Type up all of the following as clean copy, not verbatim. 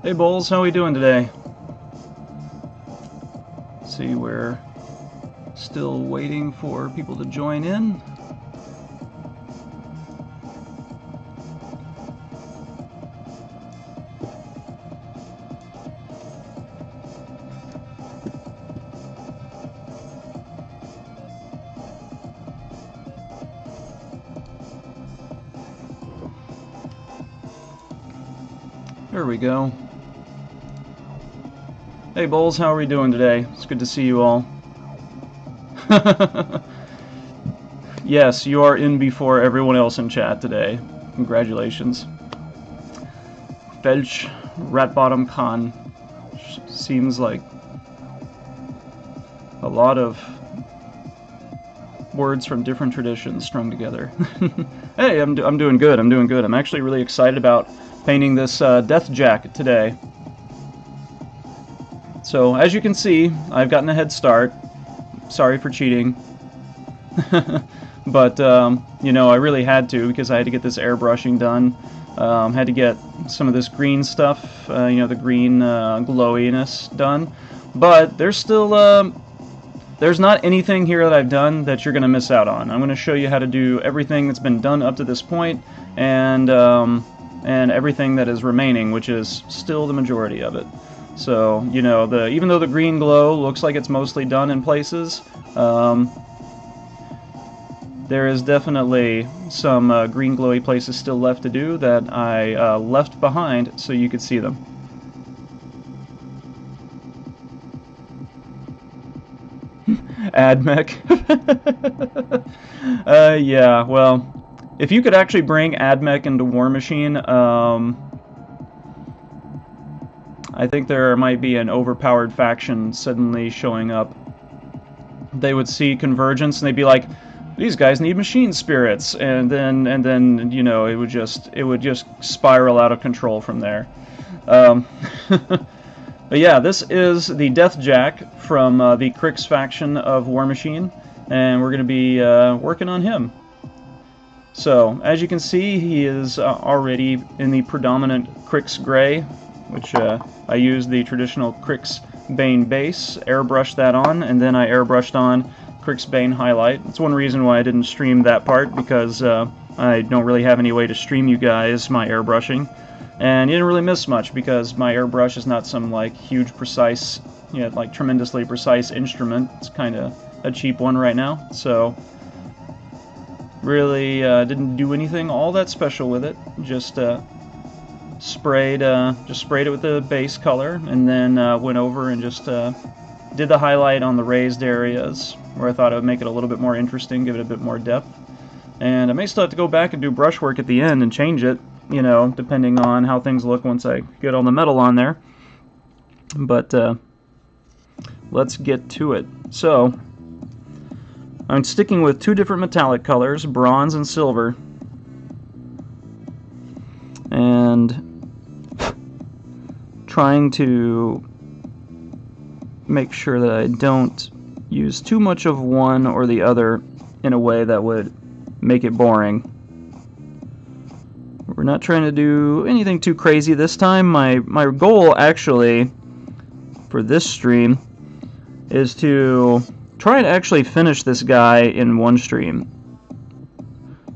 Hey Bowles, how are we doing today? See, we're still waiting for people to join in. There we go. Hey Bowles, how are we doing today? It's good to see you all. Yes, you are in before everyone else in chat today. Congratulations. Felch Ratbottom Khan. Seems like a lot of words from different traditions strung together. Hey, I'm doing good. I'm doing good. I'm actually really excited about painting this Death Jack today. So as you can see, I've gotten a head start. Sorry for cheating. But, you know, I really had to because I had to get this airbrushing done. Had to get some of this green stuff, you know, the green glowiness done. But there's still, there's not anything here that I've done that you're going to miss out on. I'm going to show you how to do everything that's been done up to this point, and everything that is remaining, which is still the majority of it. So, you know, even though the green glow looks like it's mostly done in places, there is definitely some green glowy places still left to do that I left behind so you could see them. AdMech. Yeah, well, if you could actually bring AdMech into War Machine, I think there might be an overpowered faction suddenly showing up. They would see Convergence and they'd be like, these guys need machine spirits, and then you know, it would just spiral out of control from there. But yeah, this is the Death Jack from the Crix faction of War Machine, and we're going to be working on him. So, as you can see, he is already in the predominant Crix Gray, which I used the traditional Crix Bane base, airbrushed that on, and then I airbrushed on Crix Bane Highlight. That's one reason why I didn't stream that part, because I don't really have any way to stream you guys my airbrushing. And you didn't really miss much, because my airbrush is not some like huge precise, you know, like tremendously precise instrument. It's kind of a cheap one right now, so really didn't do anything all that special with it. Just sprayed it with the base color, and then went over and just did the highlight on the raised areas where I thought it would make it a little bit more interesting, give it a bit more depth. And I may still have to go back and do brushwork at the end and change it, you know, depending on how things look once I get all the metal on there. But let's get to it. So I'm sticking with two different metallic colors, bronze and silver, and trying to make sure that I don't use too much of one or the other in a way that would make it boring. We're not trying to do anything too crazy this time. My goal actually for this stream is to try and actually finish this guy in one stream.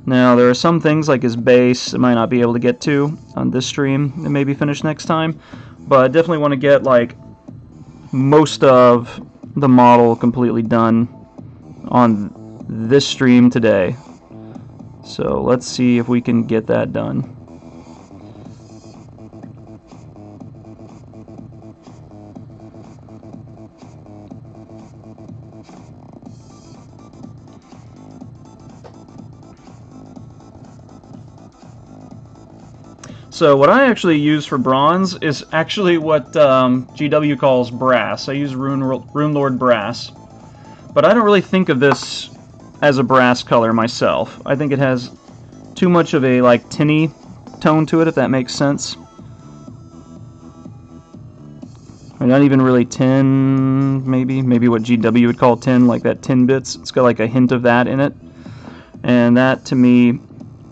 Now there are some things like his base I might not be able to get to on this stream and maybe finish next time, but I definitely want to get like most of the model completely done on this stream today. So let's see if we can get that done. So what I actually use for bronze is actually what GW calls brass. I use Runelord Brass. But I don't really think of this as a brass color myself. I think it has too much of a like tinny tone to it, if that makes sense. Or not even really tin, maybe what GW would call tin, like that tin bits. It's got like a hint of that in it. And that to me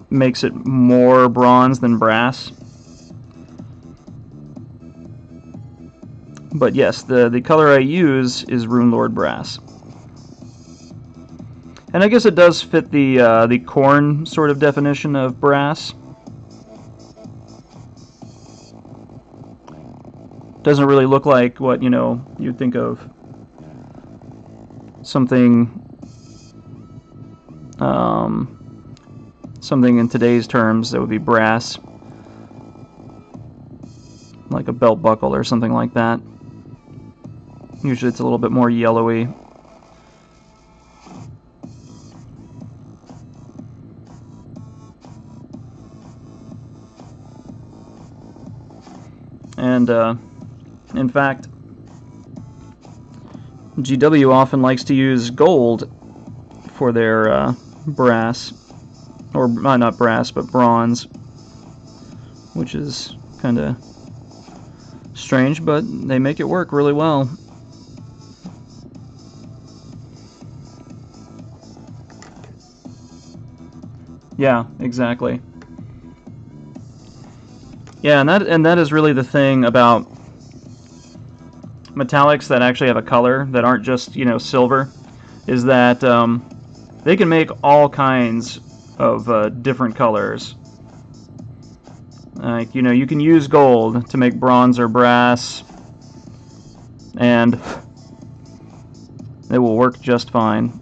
makes it more bronze than brass. But yes, the color I use is Runelord Brass. And I guess it does fit the corn sort of definition of brass. Doesn't really look like what, you'd think of something something in today's terms that would be brass, like a belt buckle or something like that. Usually it's a little bit more yellowy. And in fact, GW often likes to use gold for their brass, or not brass, but bronze, which is kind of strange, but they make it work really well. Yeah, exactly. Yeah, and that is really the thing about metallics that actually have a color, that aren't just, silver, is that they can make all kinds of different colors. Like, you can use gold to make bronze or brass, and it will work just fine.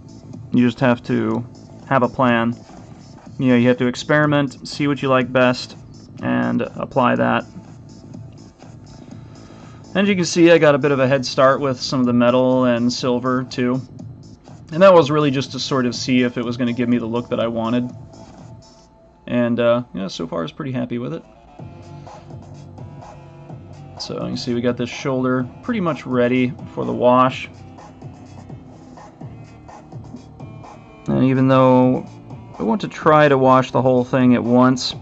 You just have to have a plan. You have to experiment, see what you like best, and apply that. And you can see, I got a bit of a head start with some of the metal and silver too. And that was really just to sort of see if it was going to give me the look that I wanted. And yeah, so far I was pretty happy with it. So you can see we got this shoulder pretty much ready for the wash. And even though I want to try to wash the whole thing at once,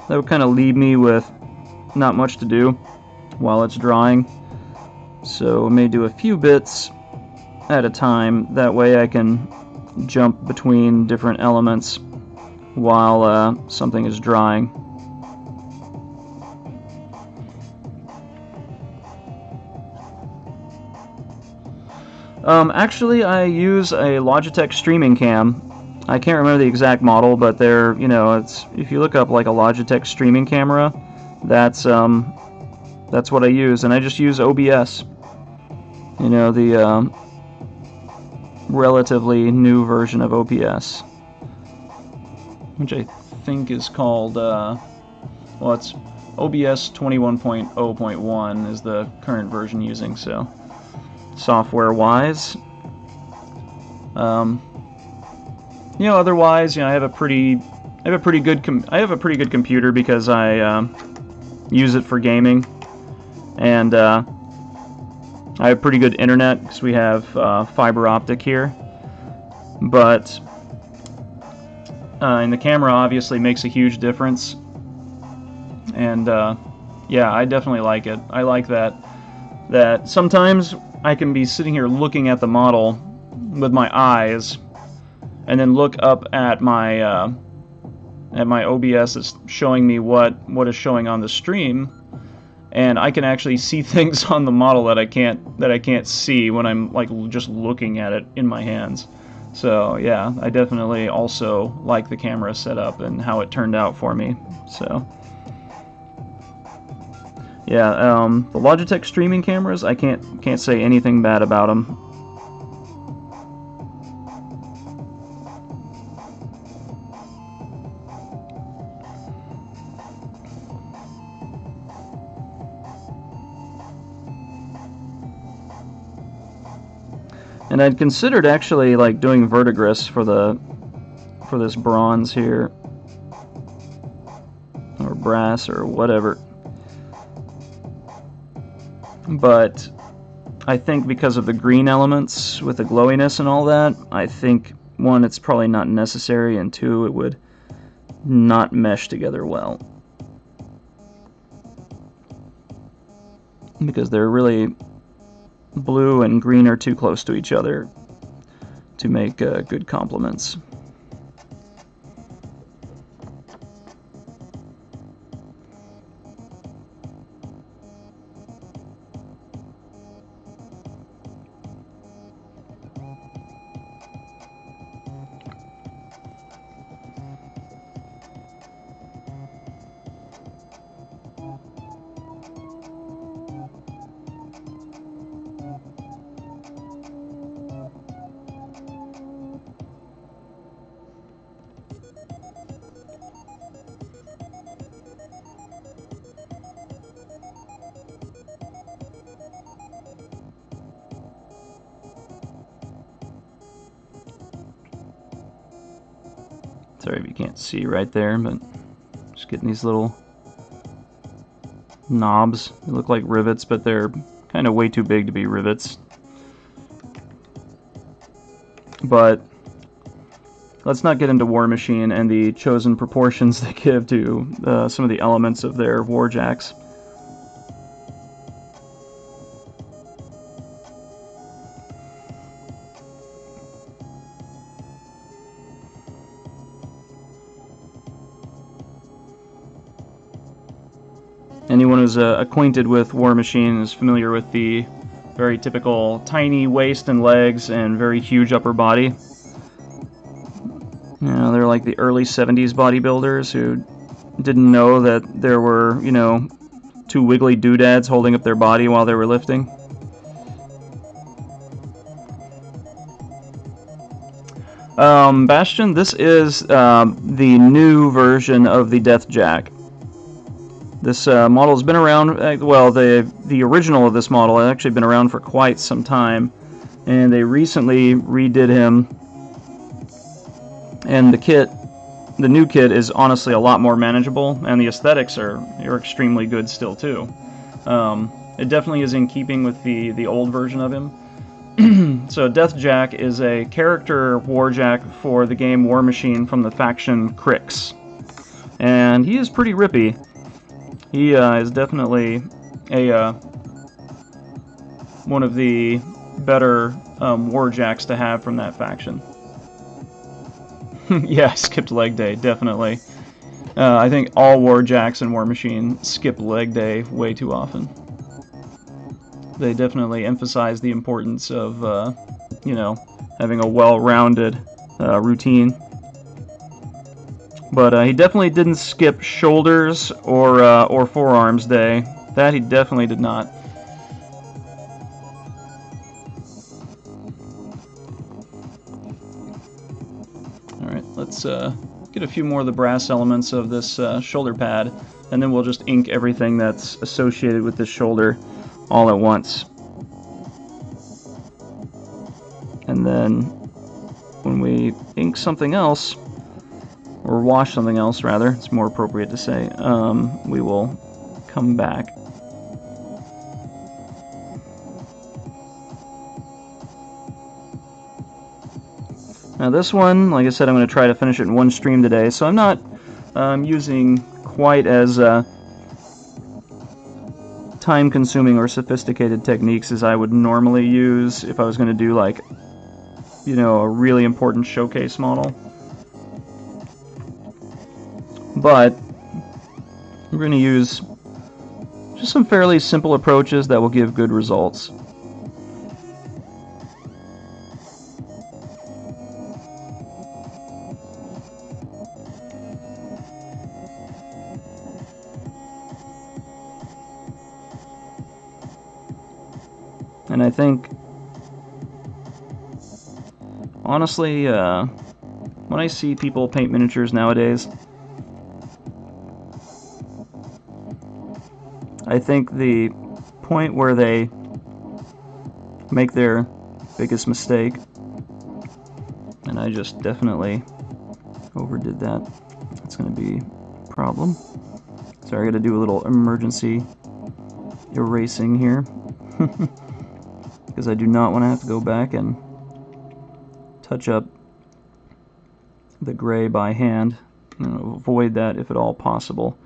that would kind of leave me with not much to do while it's drying. So I may do a few bits at a time. That way I can jump between different elements while something is drying. Actually, I use a Logitech streaming cam. I can't remember the exact model, but they're, it's, if you look up like a Logitech streaming camera, that's what I use, and I just use OBS. The relatively new version of OBS, which I think is called, well, it's OBS 21.0.1 is the current version using, so software-wise. Otherwise, I have a pretty good computer because I use it for gaming, and I have pretty good internet because we have fiber optic here. But and the camera obviously makes a huge difference, and yeah, I definitely like it. I like that sometimes I can be sitting here looking at the model with my eyes, and then look up at my OBS that's showing me what is showing on the stream, and I can actually see things on the model that I can't see when I'm like just looking at it in my hands. So yeah, I definitely also like the camera setup and how it turned out for me. So yeah, the Logitech streaming cameras, I can't say anything bad about them. And I'd considered actually like doing verdigris for this bronze here, or brass or whatever. But I think because of the green elements with the glowiness and all that, I think, one, it's probably not necessary, and two, it would not mesh together well. Because they're really, blue and green are too close to each other to make good complements. Sorry if you can't see right there, but just getting these little knobs. They look like rivets, but they're kind of way too big to be rivets. But let's not get into War Machine and the chosen proportions they give to some of the elements of their warjacks. Anyone who's acquainted with War Machine is familiar with the very typical tiny waist and legs and very huge upper body. You know, they're like the early 70s bodybuilders who didn't know that there were, you know, two wiggly doodads holding up their body while they were lifting. Bastion, this is the new version of the Deathjack. This model has been around, well, the original of this model has actually been around for quite some time, and they recently redid him, and the new kit is honestly a lot more manageable, and the aesthetics are extremely good still too. It definitely is in keeping with the old version of him. So Deathjack is a character warjack for the game War Machine from the faction Crix, and he is pretty rippy. He is definitely a one of the better warjacks to have from that faction. Yeah, I skipped leg day, definitely. I think all warjacks in War Machine skip leg day way too often. They definitely emphasize the importance of, you know, having a well-rounded routine. But he definitely didn't skip shoulders or forearms day. That he definitely did not. Alright, let's get a few more of the brass elements of this shoulder pad, and then we'll just ink everything that's associated with this shoulder all at once. And then when we ink something else, or wash something else rather, it's more appropriate to say, we will come back. Now this one, like I said, I'm going to try to finish it in one stream today, so I'm not using quite as time-consuming or sophisticated techniques as I would normally use if I was going to do, like, you know, a really important showcase model. But we're going to use just some fairly simple approaches that will give good results. And I think, honestly, when I see people paint miniatures nowadays, I think the point where they make their biggest mistake, and I just definitely overdid that, it's going to be a problem. Sorry, I got to do a little emergency erasing here, because I do not want to have to go back and touch up the gray by hand. I'm going to avoid that if at all possible.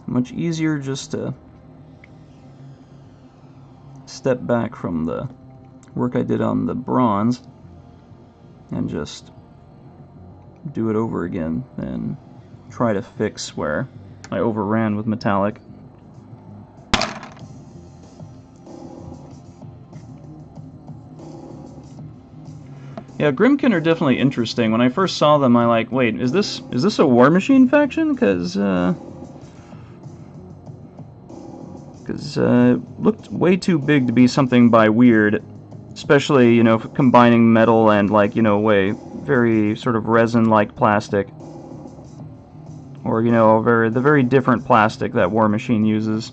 Much easier just to step back from the work I did on the bronze and just do it over again than try to fix where I overran with metallic. Yeah, Grymkin are definitely interesting. When I first saw them, I like, wait, is this a War Machine faction? Because it looked way too big to be something by Weird, especially, you know, combining metal and, like, you know, very sort of resin-like plastic, or, you know, the very different plastic that War Machine uses.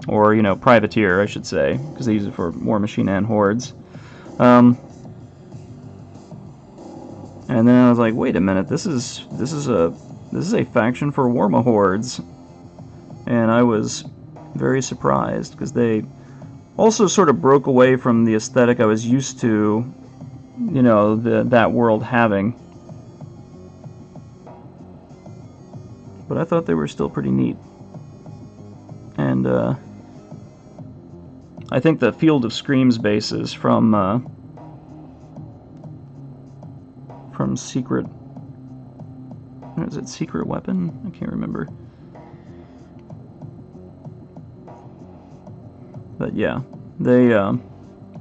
or, you know, privateer, I should say, because they use it for War Machine and Hordes. And then I was like, wait a minute, this is a faction for Warmahordes, and I was very surprised because they also sort of broke away from the aesthetic I was used to, you know, that world having. But I thought they were still pretty neat, and I think the Field of Screams bases from Secret. Is it Secret Weapon? I can't remember. But yeah, they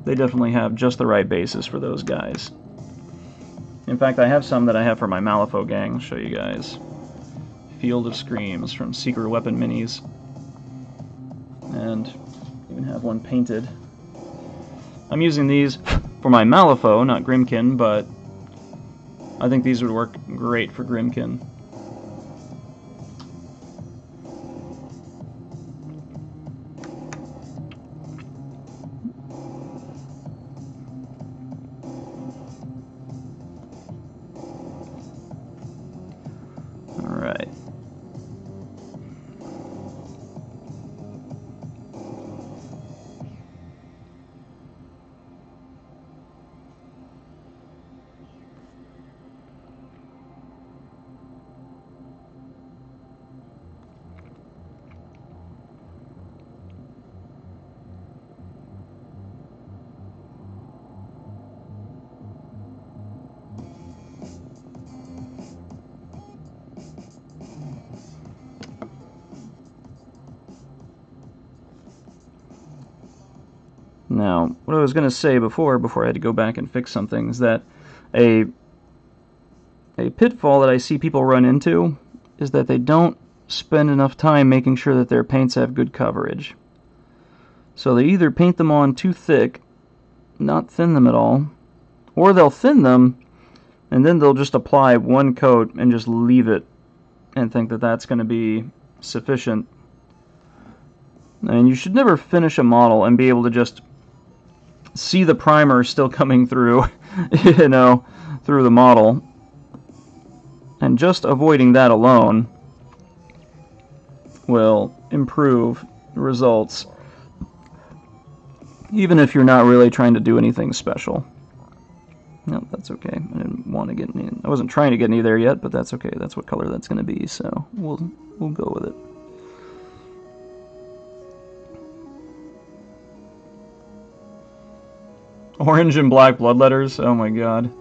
definitely have just the right basis for those guys. In fact, I have some that I have for my Malifaux gang. I'll show you guys. Field of Screams from Secret Weapon Minis. And even have one painted. I'm using these for my Malifaux, not Grymkin, but I think these would work great for Grymkin. Alright. Now, what I was going to say before I had to go back and fix something is that a pitfall that I see people run into is that they don't spend enough time making sure that their paints have good coverage. So they either paint them on too thick, not thin them at all, or they'll thin them and then they'll just apply one coat and just leave it and think that that's going to be sufficient. And you should never finish a model and be able to just see the primer still coming through, you know, through the model. And just avoiding that alone will improve results, even if you're not really trying to do anything special. No, that's okay. I didn't want to get any. I wasn't trying to get any there yet, but that's okay. That's what color that's going to be, so we'll go with it. Orange and black bloodletters? Oh my god.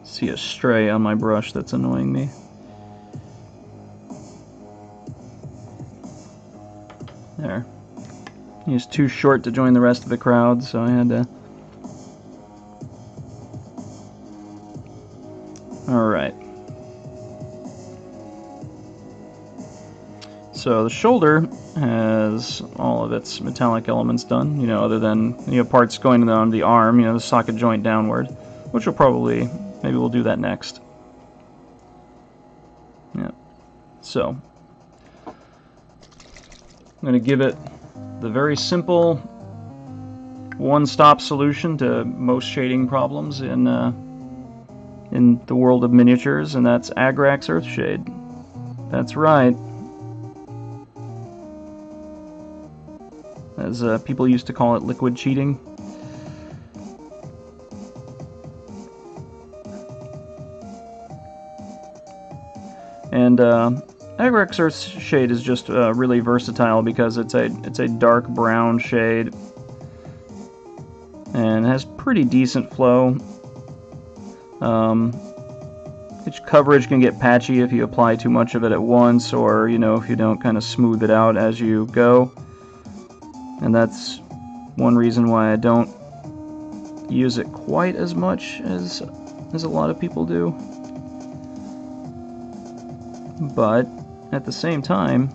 See a stray on my brush that's annoying me. There. He's too short to join the rest of the crowd, so I had to... Alright. So the shoulder has all of its metallic elements done, you know, other than, you know, parts going on the arm, you know, the socket joint downward, which will probably... Maybe we'll do that next. Yeah. So, I'm going to give it the very simple one-stop solution to most shading problems in the world of miniatures, and that's Agrax Earthshade. That's right. As people used to call it, liquid cheating. And Agrax Earthshade is just really versatile because it's a dark brown shade and has pretty decent flow. Each coverage can get patchy if you apply too much of it at once, or, you know, if you don't kind of smooth it out as you go. And that's one reason why I don't use it quite as much as a lot of people do. But at the same time,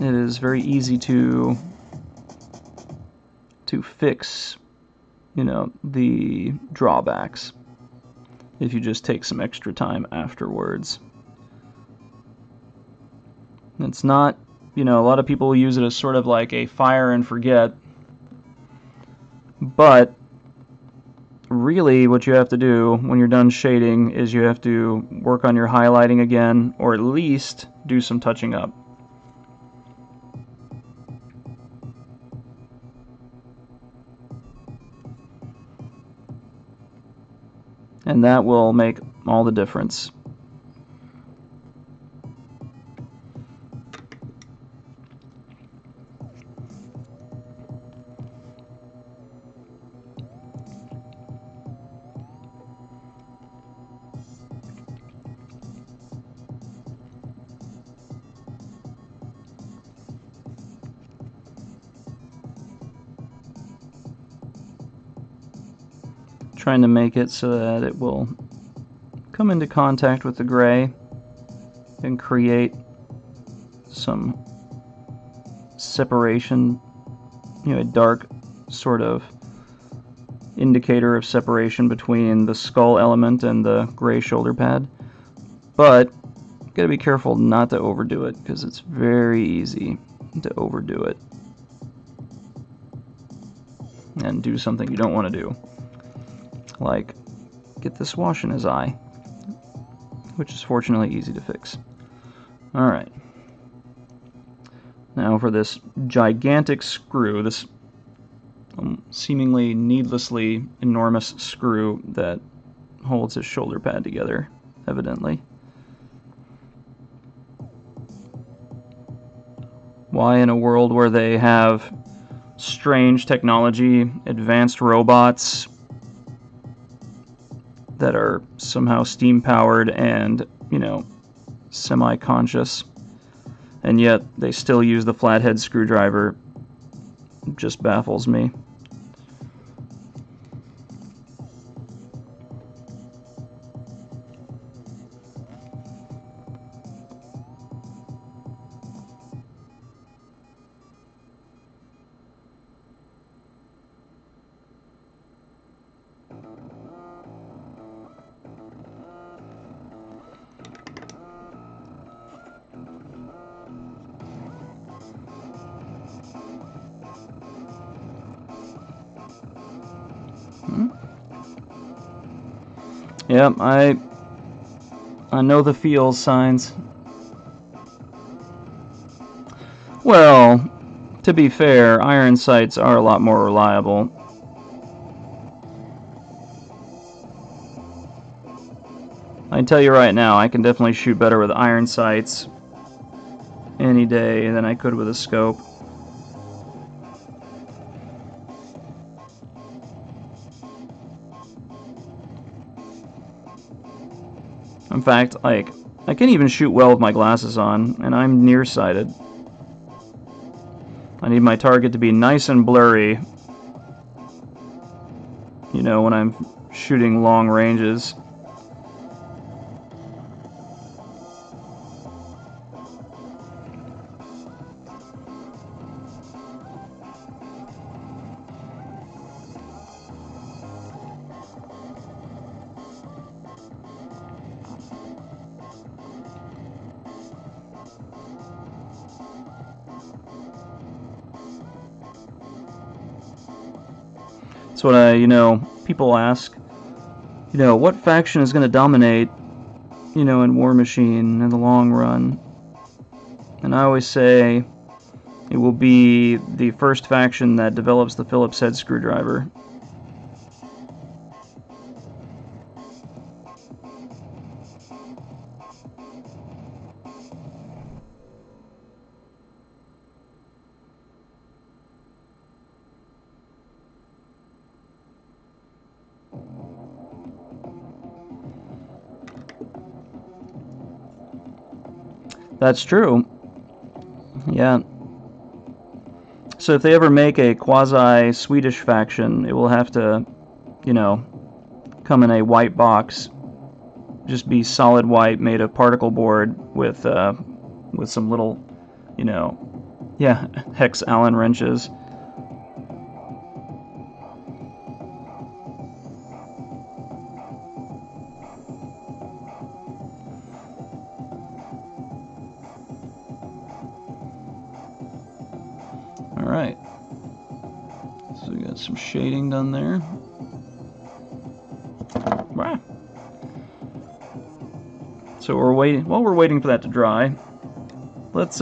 it is very easy to fix, you know, the drawbacks if you just take some extra time afterwards. It's not, you know, a lot of people use it as sort of like a fire and forget, but really what you have to do when you're done shading is you have to work on your highlighting again, or at least do some touching up. And that will make all the difference. Trying to make it so that it will come into contact with the gray and create some separation, you know, a dark sort of indicator of separation between the skull element and the gray shoulder pad. But gotta be careful not to overdo it, because it's very easy to overdo it and do something you don't want to do, like get this wash in his eye, which is fortunately easy to fix. Alright, now for this gigantic screw, this seemingly needlessly enormous screw that holds his shoulder pad together, evidently. Why, in a world where they have strange technology, advanced robots that are somehow steam-powered and, you know, semi-conscious, and yet they still use the flathead screwdriver, just baffles me. Yep, I know the feels signs. Well, to be fair, iron sights are a lot more reliable. I can tell you right now, I can definitely shoot better with iron sights any day than I could with a scope. In fact, like, I can't even shoot well with my glasses on, and I'm nearsighted. I need my target to be nice and blurry, you know, when I'm shooting long ranges. That's what you know, people ask, you know, what faction is going to dominate, you know, in War Machine in the long run? And I always say it will be the first faction that develops the Phillips head screwdriver. That's true. Yeah. So if they ever make a quasi-Swedish faction, it will have to, you know, come in a white box. Just be solid white, made of particle board with some little, you know, yeah, hex Allen wrenches. Alright. So we got some shading done there. Wow. So we're waiting. While we're waiting for that to dry, let's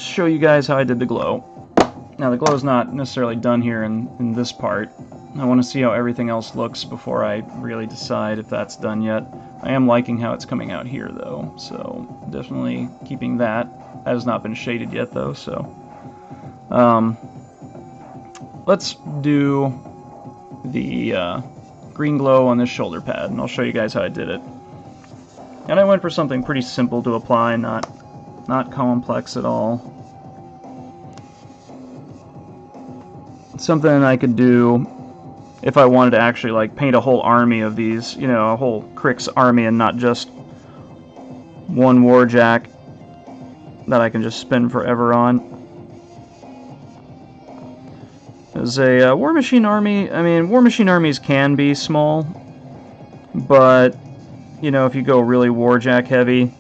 show you guys how I did the glow. Now the glow is not necessarily done here in this part. I want to see how everything else looks before I really decide if that's done yet. I am liking how it's coming out here though, so definitely keeping that. That has not been shaded yet though, so let's do the green glow on this shoulder pad, and I'll show you guys how I did it. And I went for something pretty simple to apply, not complex at all. Something I could do if I wanted to actually like paint a whole army of these, you know, a whole Crix army, and not just one Warjack that I can just spin forever on. As a War Machine army, I mean, War Machine armies can be small, but, you know, if you go really Warjack heavy.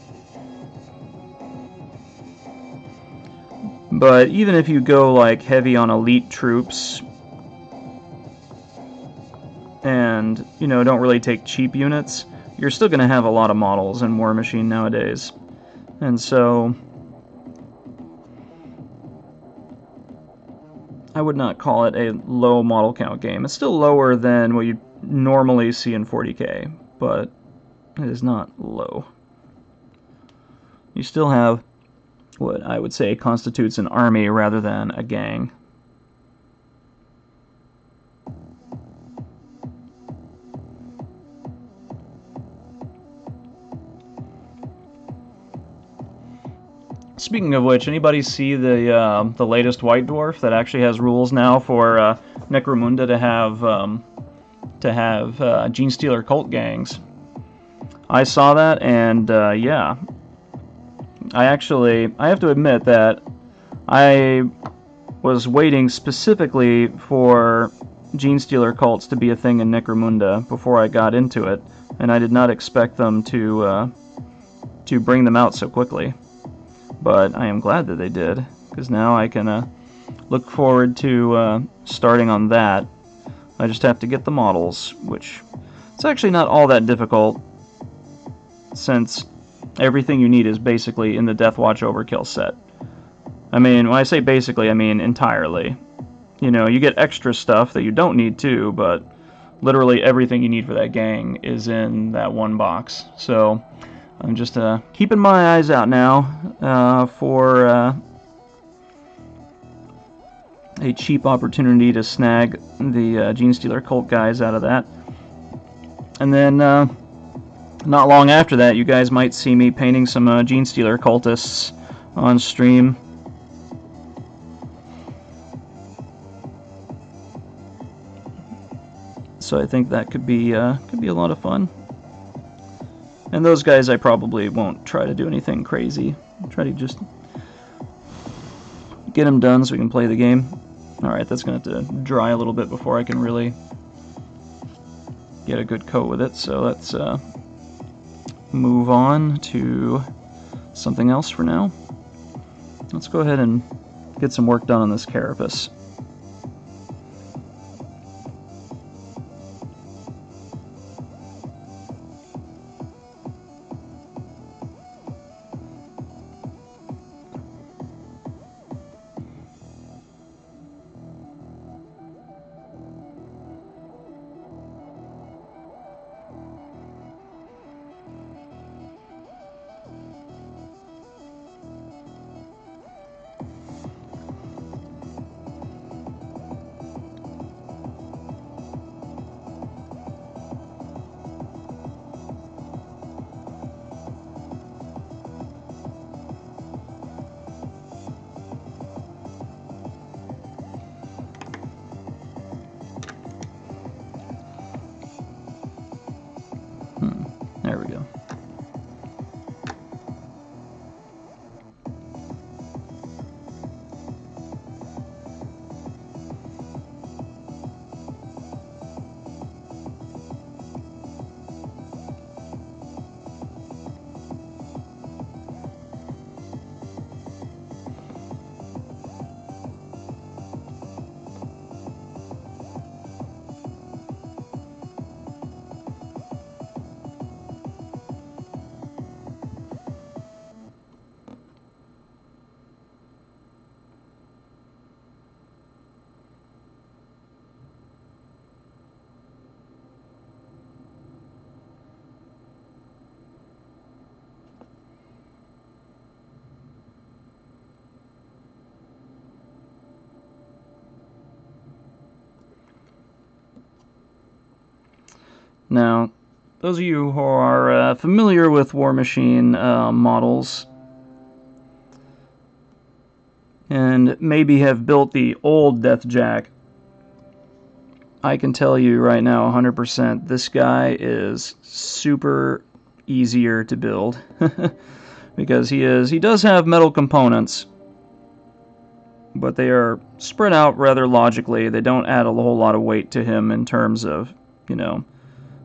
But even if you go, like, heavy on elite troops, and, you know, don't really take cheap units, you're still going to have a lot of models in War Machine nowadays. And so I would not call it a low model count game. It's still lower than what you normally see in 40K, but it is not low. You still have what I would say constitutes an army rather than a gang. Speaking of which, anybody see the latest White Dwarf that actually has rules now for Necromunda to have Genestealer cult gangs? I saw that, and yeah, I have to admit that I was waiting specifically for Genestealer cults to be a thing in Necromunda before I got into it, and I did not expect them to bring them out so quickly. But I am glad that they did, because now I can look forward to starting on that. I just have to get the models, which it's actually not all that difficult, since everything you need is basically in the Deathwatch Overkill set. I mean, when I say basically, I mean entirely. You know, you get extra stuff that you don't need too, but literally everything you need for that gang is in that one box. So I'm just keeping my eyes out now for a cheap opportunity to snag the Genestealer cult guys out of that. And then not long after that, you guys might see me painting some Genestealer cultists on stream. So I think that could be a lot of fun. And those guys I probably won't try to do anything crazy. I'll try to just get them done so we can play the game. Alright, that's going to have to dry a little bit before I can really get a good coat with it. So let's move on to something else for now. Let's go ahead and get some work done on this carapace. Now, those of you who are familiar with War Machine models and maybe have built the old Deathjack, I can tell you right now 100% this guy is super easier to build because he does have metal components, but they are spread out rather logically. They don't add a whole lot of weight to him in terms of, you know,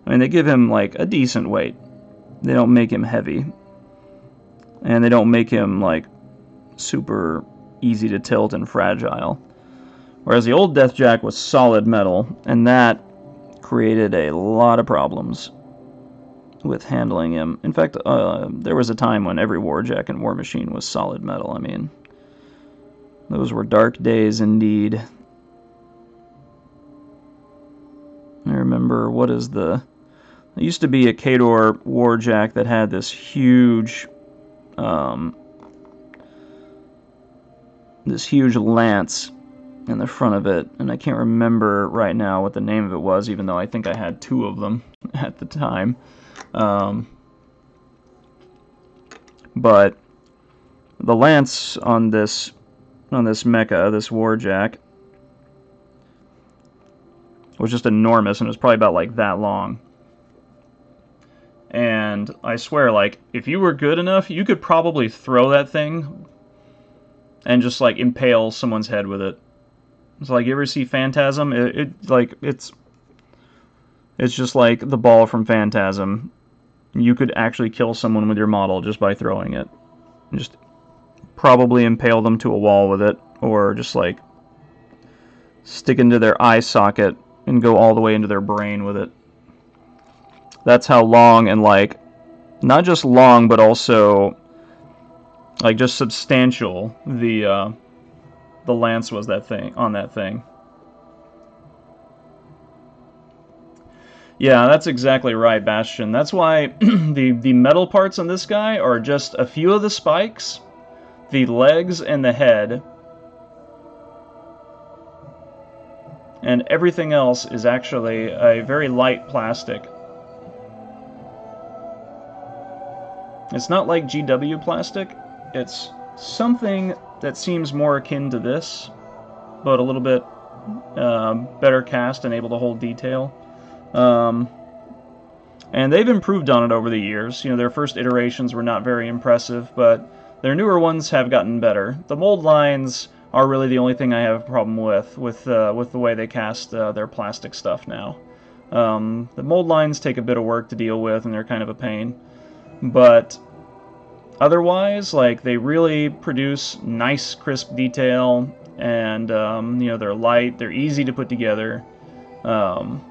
I mean, they give him like a decent weight. They don't make him heavy, and they don't make him like super easy to tilt and fragile. Whereas the old Deathjack was solid metal, and that created a lot of problems with handling him. In fact, there was a time when every Warjack and War Machine was solid metal. I mean, those were dark days indeed. I remember, what is the... There used to be a Khador Warjack that had this huge lance in the front of it, and I can't remember right now what the name of it was, even though I think I had two of them at the time. But the lance on this mecha, this Warjack, was just enormous, and it was probably about like that long. And I swear, like, if you were good enough, you could probably throw that thing and just like impale someone's head with it. It's like, you ever see Phantasm? It's just like the ball from Phantasm. You could actually kill someone with your model just by throwing it. Just probably impale them to a wall with it, or just like stick into their eye socket and go all the way into their brain with it. That's how long, and like, not just long, but also like just substantial the lance was on that thing. Yeah, that's exactly right, Bastion. That's why the metal parts on this guy are just a few of the spikes, the legs and the head, and everything else is actually a very light plastic. It's not like GW plastic. It's something that seems more akin to this, but a little bit better cast and able to hold detail. And they've improved on it over the years. You know, their first iterations were not very impressive, but their newer ones have gotten better. The mold lines are really the only thing I have a problem with the way they cast their plastic stuff now. The mold lines take a bit of work to deal with, and they're kind of a pain. But otherwise, like, they really produce nice, crisp detail, and you know, they're light, they're easy to put together, and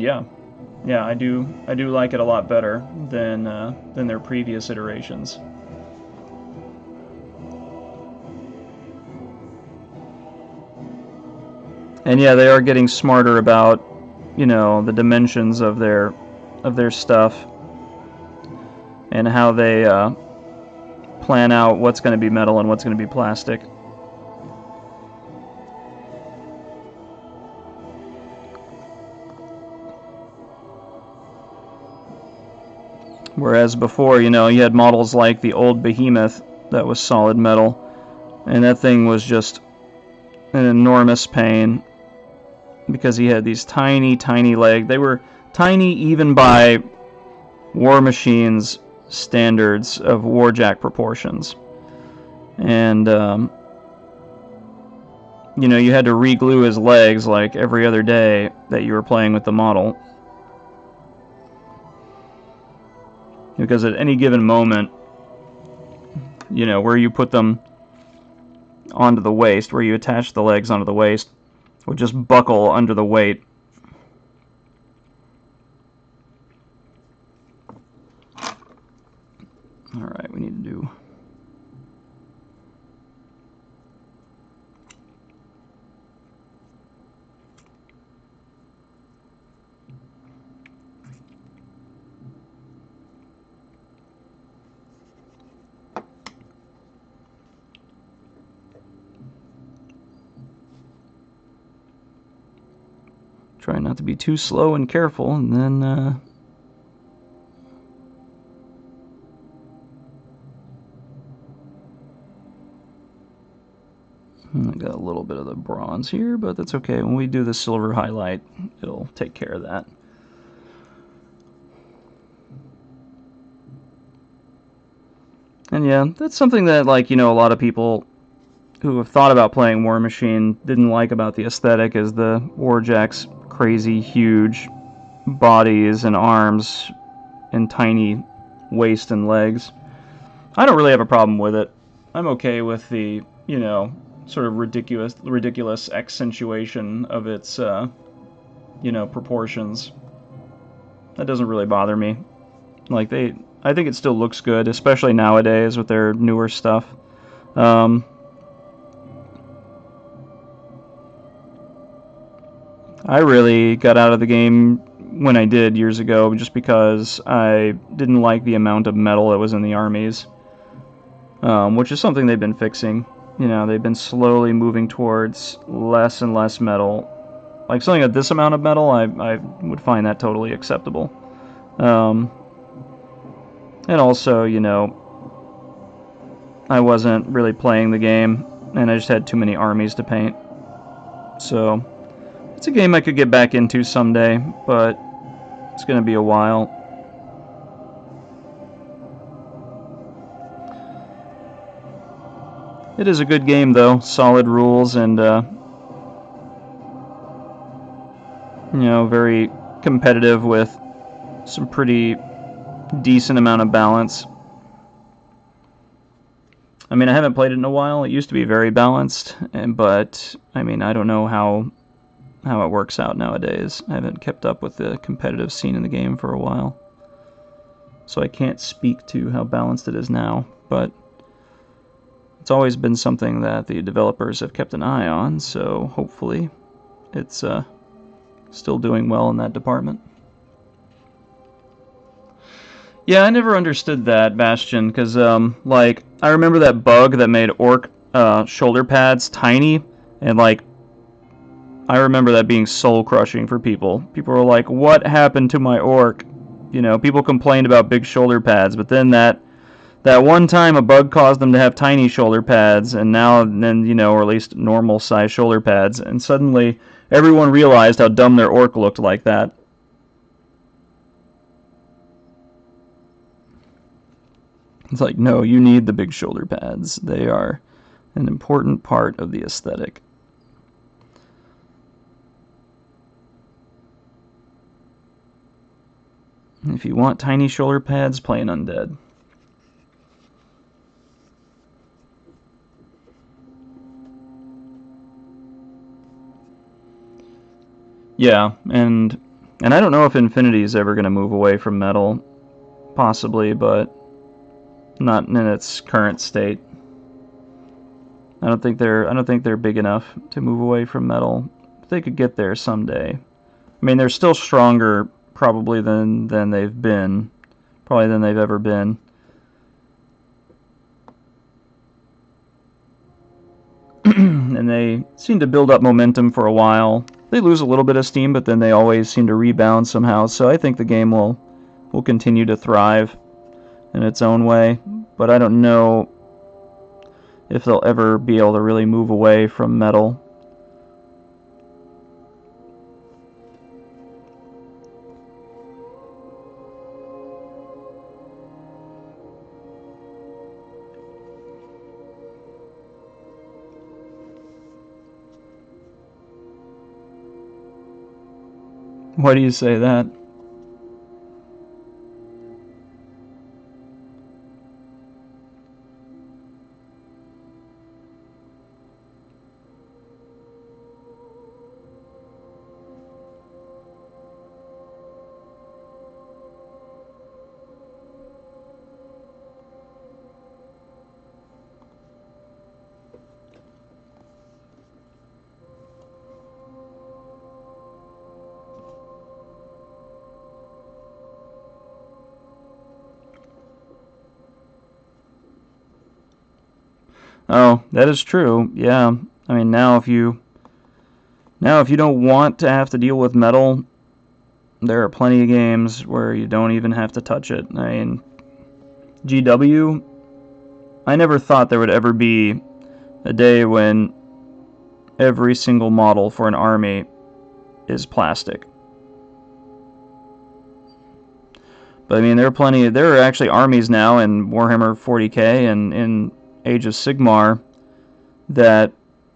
yeah, I do like it a lot better than their previous iterations. And yeah, they are getting smarter about, you know, the dimensions of their stuff, and how they plan out what's going to be metal and what's going to be plastic. Whereas before, you know, you had models like the old Behemoth that was solid metal, and that thing was just an enormous pain because he had these tiny, tiny legs. They were tiny even by War Machine's standards of Warjack proportions. And, you know, you had to re-glue his legs like every other day that you were playing with the model. Because at any given moment, you know, where you put them onto the waist, where you attach the legs onto the waist, would just buckle under the weight. Alright, we need to do... Try not to be too slow and careful, and then I got a little bit of the bronze here, but that's okay. When we do the silver highlight, it'll take care of that. And yeah, that's something that, like, you know, a lot of people who have thought about playing War Machine didn't like about the aesthetic, is the Warjack's crazy huge bodies and arms and tiny waist and legs. I don't really have a problem with it. I'm okay with the, you know, sort of ridiculous accentuation of its, you know, proportions. That doesn't really bother me. Like, I think it still looks good, especially nowadays with their newer stuff. I really got out of the game when I did years ago just because I didn't like the amount of metal that was in the armies, which is something they've been fixing. You know, they've been slowly moving towards less and less metal. Like, something at this amount of metal, I would find that totally acceptable. And also, you know, I wasn't really playing the game, and I just had too many armies to paint. So it's a game I could get back into someday, but it's going to be a while. It is a good game, though. Solid rules and, you know, very competitive with some pretty decent amount of balance. I mean, I haven't played it in a while. It used to be very balanced, but, I mean, I don't know how it works out nowadays. I haven't kept up with the competitive scene in the game for a while, so I can't speak to how balanced it is now, but it's always been something that the developers have kept an eye on, so hopefully it's still doing well in that department. Yeah, I never understood that, Bastion, because, like, I remember that bug that made orc shoulder pads tiny, and, like, I remember that being soul-crushing for people. People were like, what happened to my orc? You know, people complained about big shoulder pads, but then that one time a bug caused them to have tiny shoulder pads, and then, you know, or at least normal-sized shoulder pads, and suddenly everyone realized how dumb their orc looked like that. It's like, no, you need the big shoulder pads. They are an important part of the aesthetic. If you want tiny shoulder pads, play an undead. Yeah, and I don't know if Infinity is ever going to move away from metal, possibly, but not in its current state. I don't think they're big enough to move away from metal. They could get there someday. I mean, they're still stronger probably than they've been, probably than they've ever been. And they seem to build up momentum for a while. They lose a little bit of steam, but then they always seem to rebound somehow. So I think the game will continue to thrive in its own way. But I don't know if they'll ever be able to really move away from metal. Why do you say that? Oh, that is true. Yeah. I mean, now if you Now, if you don't want to have to deal with metal, there are plenty of games where you don't even have to touch it. I mean, GW, I never thought there would ever be a day when every single model for an army is plastic. But I mean, there are actually armies now in Warhammer 40k and in Age of Sigmar that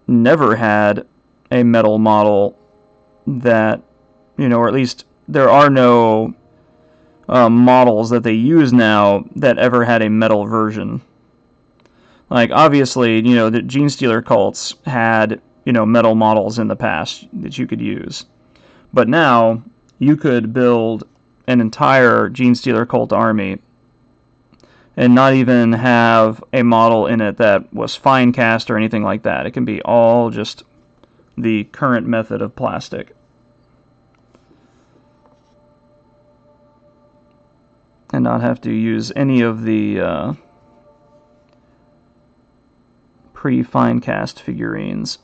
never had a metal model that, or at least there are no models that they use now that ever had a metal version. Like, obviously, the Genestealer cults had, metal models in the past that you could use. But now, you could build an entire Genestealer cult army and not even have a model in it that was fine cast or anything like that. It can be all just the current method of plastic. And not have to use any of the pre-fine cast figurines.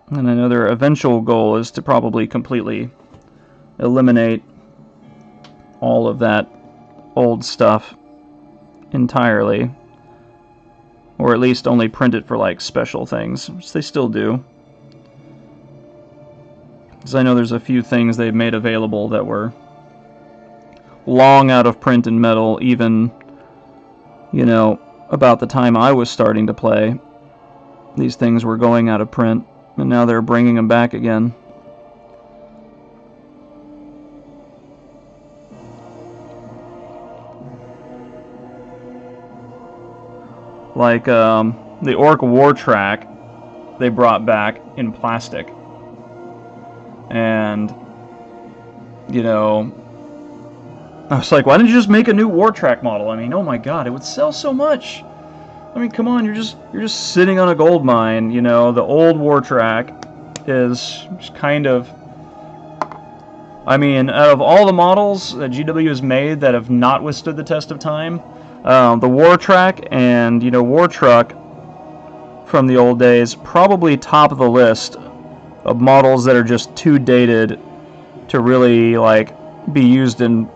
And I know their eventual goal is to probably completely eliminate all of that old stuff entirely. Or at least only print it for, like, special things, which they still do. Because I know there's a few things they've made available that were long out of print in metal, even, about the time I was starting to play. These things were going out of print, and now they're bringing them back again. Like, the Orc War Track, they brought back in plastic. And, I was like, why didn't you just make a new War Track model? I mean, oh my god, it would sell so much. I mean, come on, you're just sitting on a gold mine. The old War Track is just kind of, I mean, out of all the models that GW has made that have not withstood the test of time, the War Track and, War Truck from the old days, probably top of the list of models that are just too dated to really, like, be used in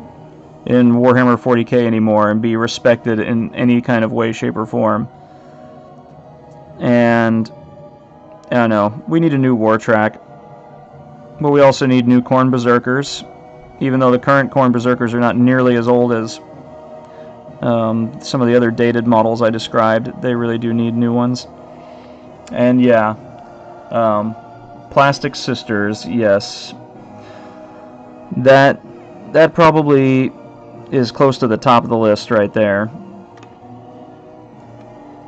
Warhammer 40k anymore and be respected in any kind of way, shape, or form. And I don't know, we need a new War Track, but we also need new Khorne Berserkers. Even though the current Khorne Berserkers are not nearly as old as some of the other dated models I described, they really do need new ones. And yeah, Plastic Sisters, yes, that probably is close to the top of the list right there.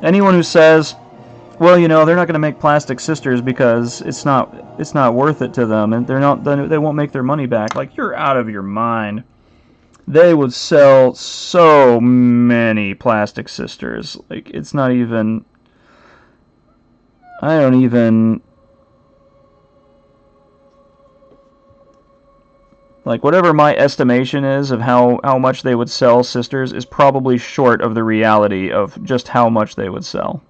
Anyone who says, well, they're not going to make Plastic Sisters because it's not worth it to them, and they won't make their money back. Like, you're out of your mind. They would sell so many Plastic Sisters. Like, it's not even, I don't even, like, whatever my estimation is of how much they would sell Sisters is probably short of the reality of just how much they would sell.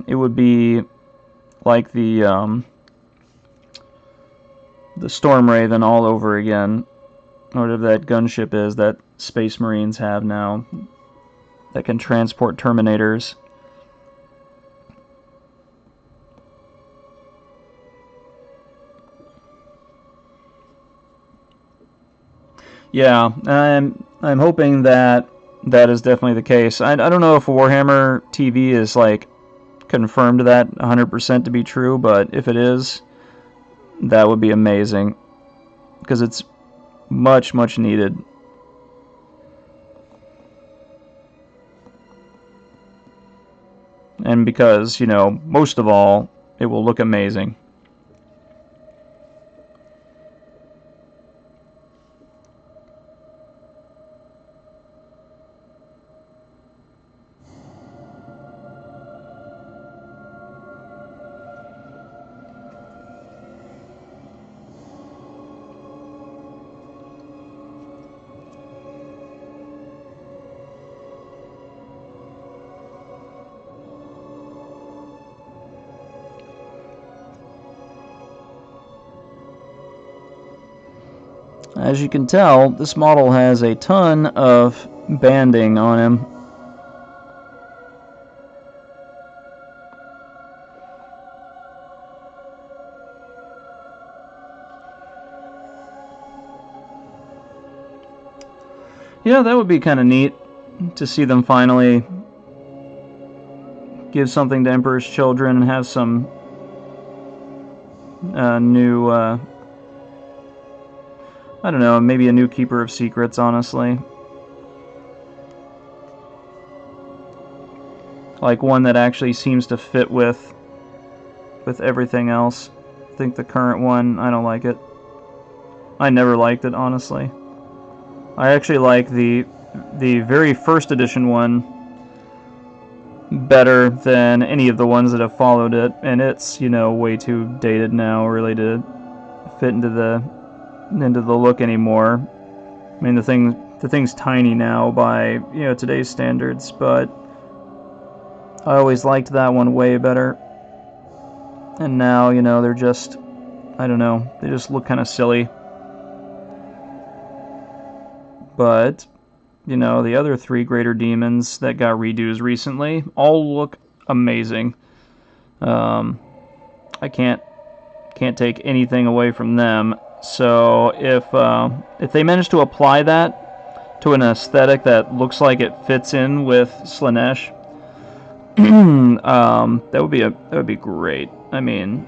It would be like the Storm Raven all over again, or whatever that gunship is that Space Marines have now that can transport Terminators. Yeah, I'm hoping that is definitely the case. I don't know if Warhammer TV is, like, confirmed that 100% to be true, but if it is, that would be amazing, because it's much, much needed. And because, most of all, it will look amazing. As you can tell, this model has a ton of banding on him. Yeah, that would be kind of neat to see them finally give something to Emperor's Children and have some new, I don't know, maybe a new Keeper of Secrets, honestly. Like one that actually seems to fit with everything else. I think the current one, I don't like it. I never liked it, honestly. I actually like the very first edition one better than any of the ones that have followed it, and it's, you know, way too dated now really to fit into the look anymore. I mean, the thing's tiny now by, you know, today's standards, but I always liked that one way better. And now, you know, they're just, I don't know, they just look kind of silly. But, you know, the other 3 Greater Demons that got redos recently all look amazing. I can't take anything away from them. So if they manage to apply that to an aesthetic that looks like it fits in with Slaanesh, that would be great. I mean,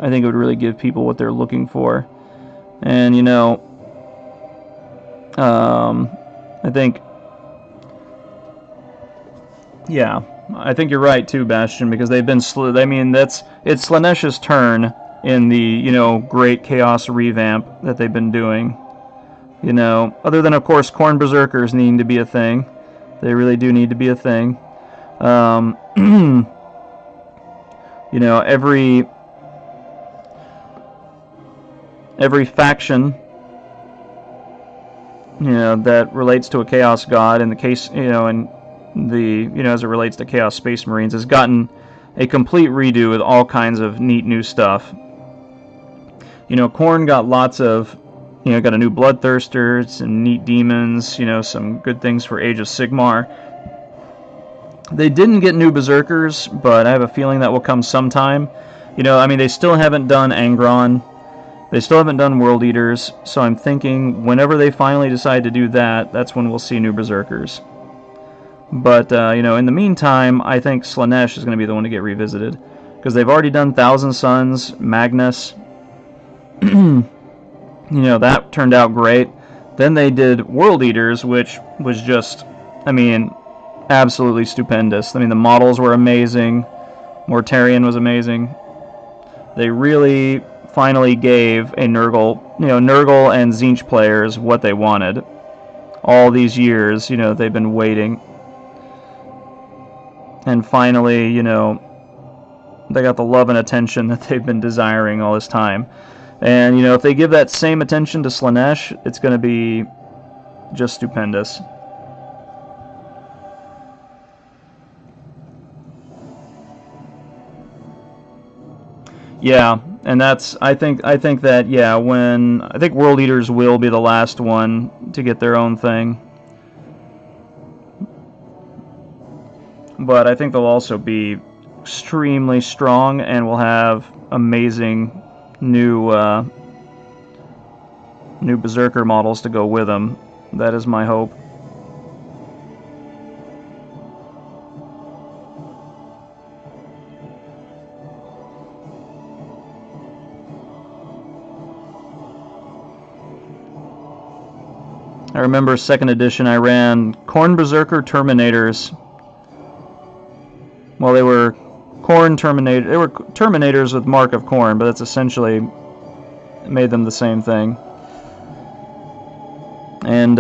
I think it would really give people what they're looking for. And, you know, I think, yeah, I think you're right too, Bastion, because they've been I mean, it's Slaanesh's turn in the, you know, great Chaos revamp that they've been doing. You know, other than, of course, Khorne Berserkers needing to be a thing. They really do need to be a thing. You know, every faction, you know, that relates to a Chaos God, in the case, you know, and as it relates to Chaos Space Marines, has gotten a complete redo with all kinds of neat new stuff. You know, Khorne got lots of, you know, got a new Bloodthirster, some neat demons, you know, some good things for Age of Sigmar. They didn't get new Berserkers, but I have a feeling that will come sometime. You know, I mean, they still haven't done Angron. They still haven't done World Eaters, so I'm thinking whenever they finally decide to do that, that's when we'll see new Berserkers. But, you know, in the meantime, I think Slaanesh is going to be the one to get revisited. Because they've already done Thousand Suns, Magnus. You know, that turned out great. Then they did World Eaters, which was just, I mean, absolutely stupendous. I mean, the models were amazing. Mortarion was amazing. They really finally gave a Nurgle, you know, Nurgle and Tzeentch players what they wanted. All these years, you know, they've been waiting. And finally, you know, they got the love and attention that they've been desiring all this time. And, you know, if they give that same attention to Slaanesh, it's going to be just stupendous. Yeah, and that's, I think that, yeah, I think World Eaters will be the last one to get their own thing. But I think they'll also be extremely strong and will have amazing new Berserker models to go with them. That is my hope. I remember 2nd edition I ran Khorne Berserker Terminators. Well, they were Khorne Terminator. They were Terminators with Mark of Khorne, but that's essentially made them the same thing. And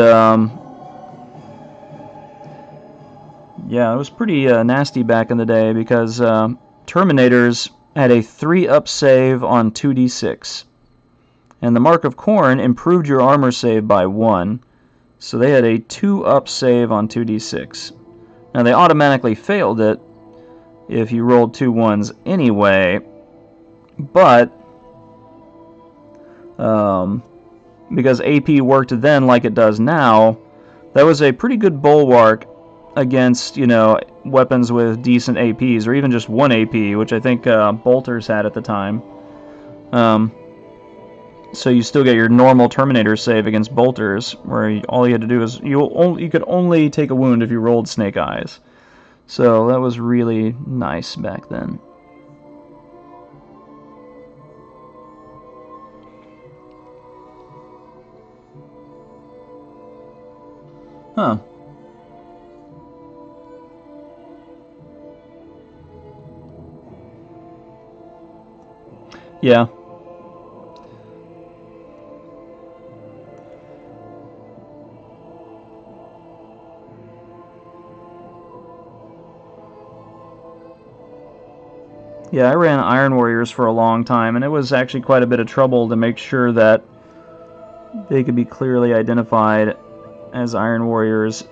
yeah, it was pretty nasty back in the day because Terminators had a 3-up save on 2d6, and the Mark of Khorne improved your armor save by 1, so they had a 2-up save on 2d6. Now they automatically failed it if you rolled 2 1s anyway, but Because AP worked then like it does now. That was a pretty good bulwark against, you know, weapons with decent APs, or even just one AP, which I think bolters had at the time. So you still get your normal Terminator save against bolters, where all you had to do is you could only take a wound if you rolled Snake Eyes. So that was really nice back then. Huh. Yeah. Yeah, I ran Iron Warriors for a long time, and it was actually quite a bit of trouble to make sure that they could be clearly identified as Iron Warriors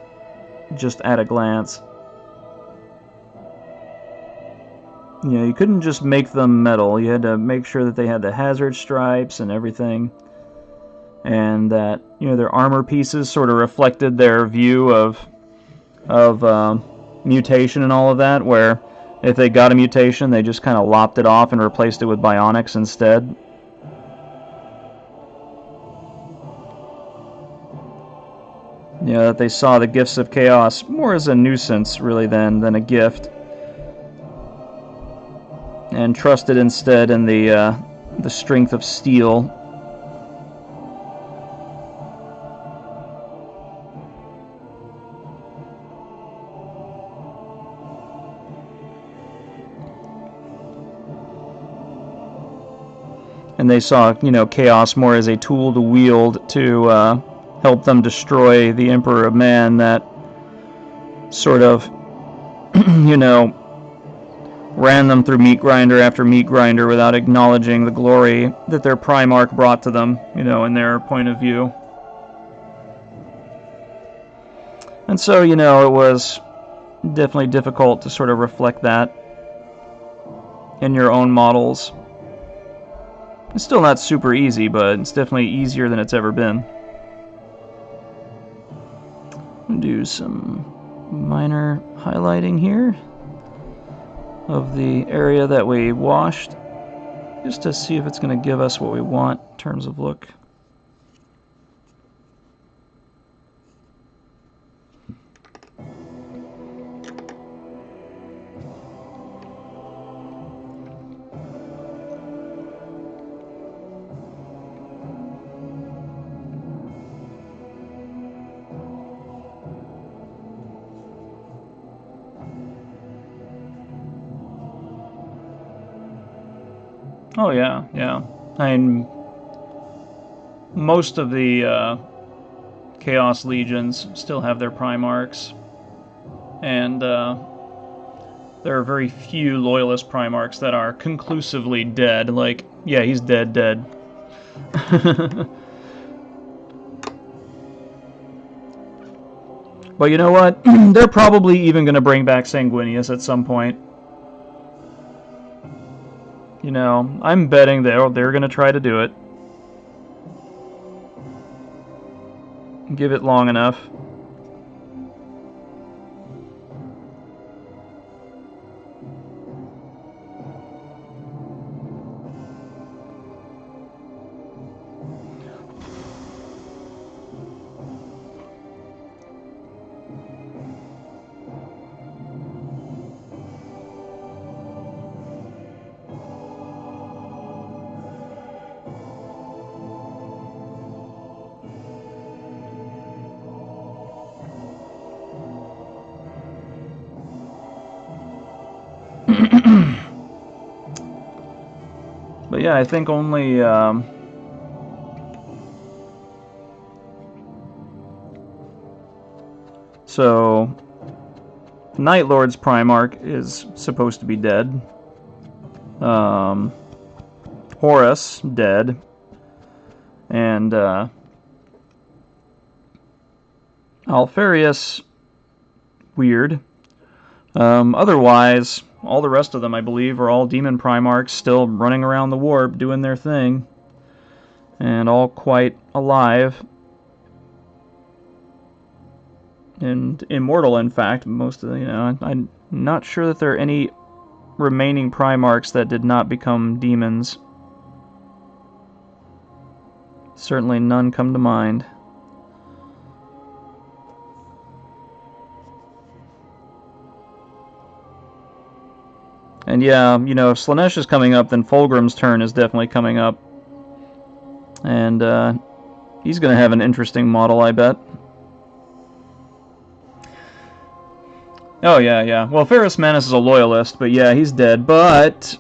just at a glance. You know, you couldn't just make them metal. You had to make sure that they had the hazard stripes and everything, and that, you know, their armor pieces sort of reflected their view of mutation and all of that, where if they got a mutation, they just kind of lopped it off and replaced it with bionics instead. You know, that they saw the gifts of chaos more as a nuisance, really, than a gift, and trusted instead in the strength of steel. And they saw, you know, chaos more as a tool to wield to help them destroy the Emperor of Man, that sort of, you know, ran them through meat grinder after meat grinder without acknowledging the glory that their Primarch brought to them, you know, in their point of view. And so, you know, it was definitely difficult to sort of reflect that in your own models. It's still not super easy, but it's definitely easier than it's ever been. Do some minor highlighting here of the area that we washed, just to see if it's going to give us what we want in terms of look. Oh yeah, yeah. I mean, most of the Chaos Legions still have their Primarchs, and there are very few Loyalist Primarchs that are conclusively dead. Like, yeah, he's dead. But you know what? They're probably even going to bring back Sanguinius at some point. You know, I'm betting they're going to try to do it. Give it long enough. But yeah, I think only so Night Lord's Primarch is supposed to be dead. Horus dead, and Alfarius weird. Otherwise, all the rest of them, I believe, are all Demon Primarchs still running around the warp doing their thing. and all quite alive and immortal. In fact, most of the, I'm not sure that there are any remaining Primarchs that did not become demons. Certainly none come to mind. And yeah, if Slaanesh is coming up, then Fulgrim's turn is definitely coming up. And he's going to have an interesting model, I bet. Oh, yeah. Well, Ferrus Manus is a loyalist, but yeah, he's dead. But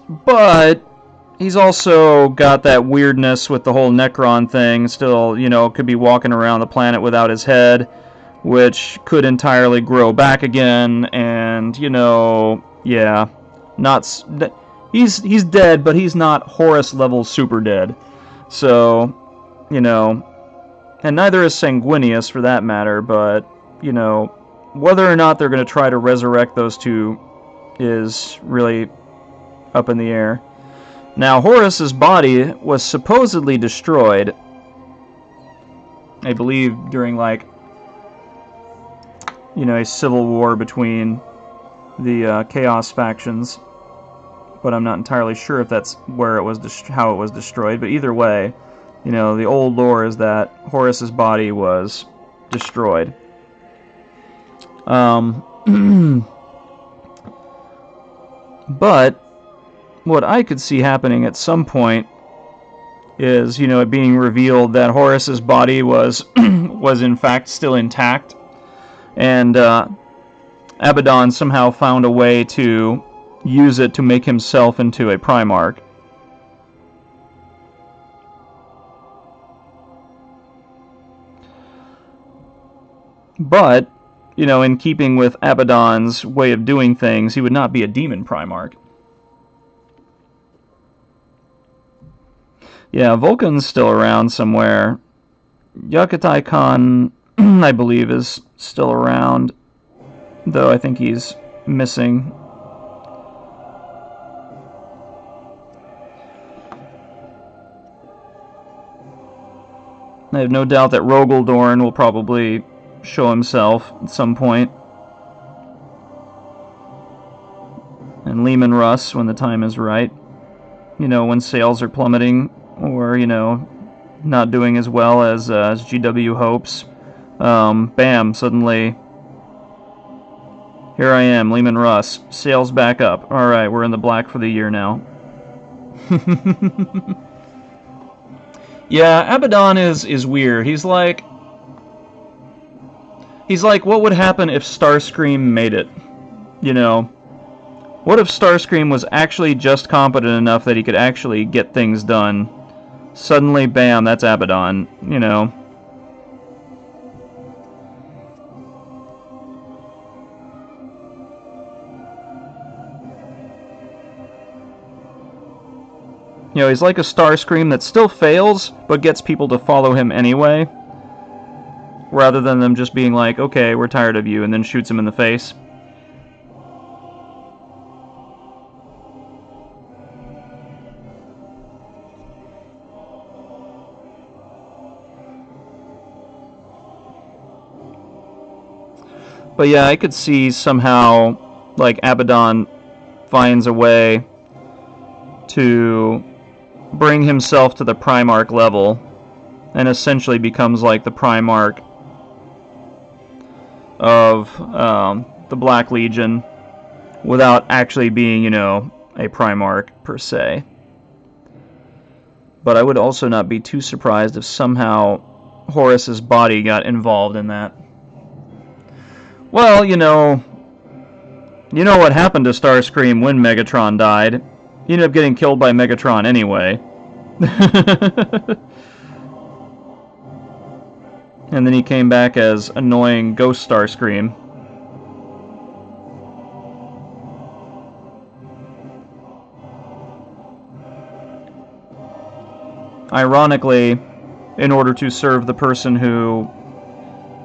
he's also got that weirdness with the whole Necron thing. Still, could be walking around the planet without his head, which could entirely grow back again. And, yeah. He's dead, but he's not Horus level super dead. So, and neither is Sanguinius for that matter, but, whether or not they're going to try to resurrect those two is really up in the air. Now, Horus's body was supposedly destroyed, I believe, during, a civil war between the Chaos factions. But I'm not entirely sure if that's where it was, how it was destroyed. But either way, the old lore is that Horus's body was destroyed. But what I could see happening at some point is, it being revealed that Horus's body was was in fact still intact, and Abaddon somehow found a way to use it to make himself into a Primarch. But, in keeping with Abaddon's way of doing things, he would not be a demon Primarch. Yeah, Vulcan's still around somewhere. Yakatai Khan, I believe, is still around, though I think he's missing. I have no doubt that Rogaldorn will probably show himself at some point. And Leman Russ when the time is right. When sales are plummeting, or, not doing as well as GW hopes. Bam, suddenly, here I am, Leman Russ. Sales back up. Alright, we're in the black for the year now. Yeah, Abaddon is weird. He's like, what would happen if Starscream made it? What if Starscream was actually just competent enough that he could actually get things done? Suddenly, bam, that's Abaddon, He's like a Starscream that still fails, but gets people to follow him anyway. Rather than them just being like, okay, we're tired of you, and then shoots him in the face. But yeah, I could see somehow, Abaddon finds a way to bring himself to the Primarch level, and essentially becomes like the Primarch of the Black Legion, without actually being, a Primarch per se. But I would also not be too surprised if somehow Horus's body got involved in that. Well, you know what happened to Starscream when Megatron died. He ended up getting killed by Megatron anyway. And then he came back as annoying Ghost Starscream. Ironically, in order to serve the person who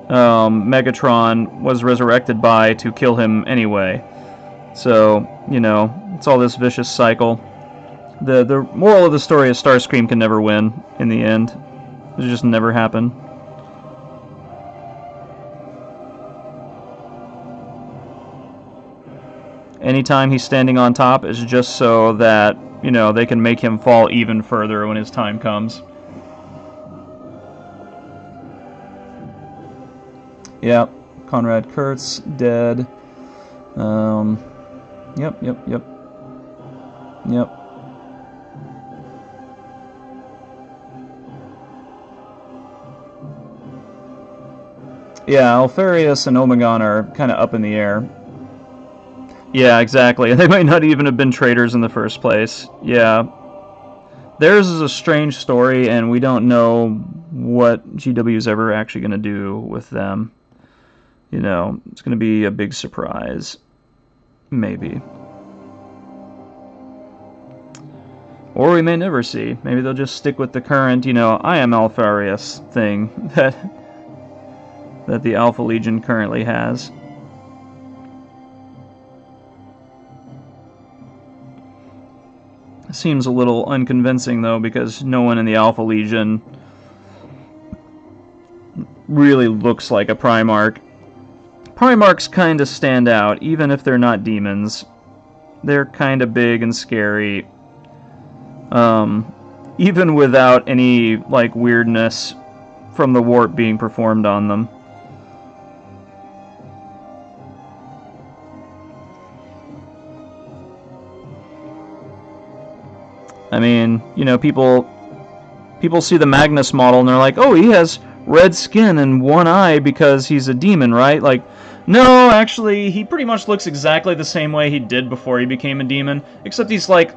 Megatron was resurrected by to kill him anyway. So, it's all this vicious cycle. The moral of the story is Starscream can never win in the end. It just never happened. Anytime he's standing on top is just so that, you know, they can make him fall even further when his time comes. Yep, Conrad Kurtz, dead. Yep. Yeah, Alfarius and Omegon are kind of up in the air. Yeah, exactly. They might not even have been traitors in the first place. Yeah. Theirs is a strange story, and we don't know what GW is ever actually going to do with them. You know, it's going to be a big surprise. Maybe. Or we may never see. Maybe they'll just stick with the current, you know, I am Alfarius thing that the Alpha Legion currently has. Seems a little unconvincing, though, because no one in the Alpha Legion really looks like a Primarch. Primarchs kind of stand out, even if they're not demons. They're kind of big and scary. Even without any, like, weirdness from the warp being performed on them. I mean, you know, people see the Magnus model and they're like, oh, he has red skin and one eye because he's a demon, right? Like, no, actually, he pretty much looks exactly the same way he did before he became a demon, except he's like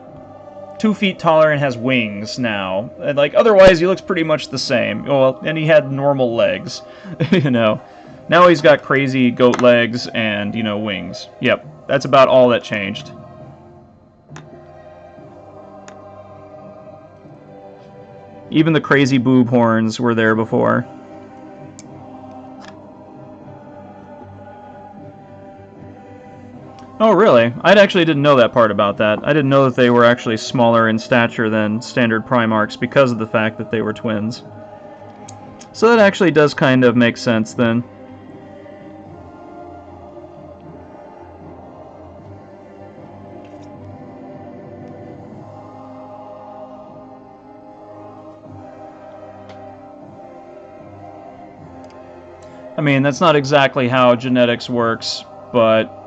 2 feet taller and has wings now. And, like, otherwise, he looks pretty much the same. Well, and he had normal legs, you know. Now he's got crazy goat legs and, you know, wings. Yep, that's about all that changed. Even the crazy boob horns were there before. Oh, really? I actually didn't know that part about that. I didn't know that they were actually smaller in stature than standard Primarchs because of the fact that they were twins. So that actually does kind of make sense then. I mean, that's not exactly how genetics works, but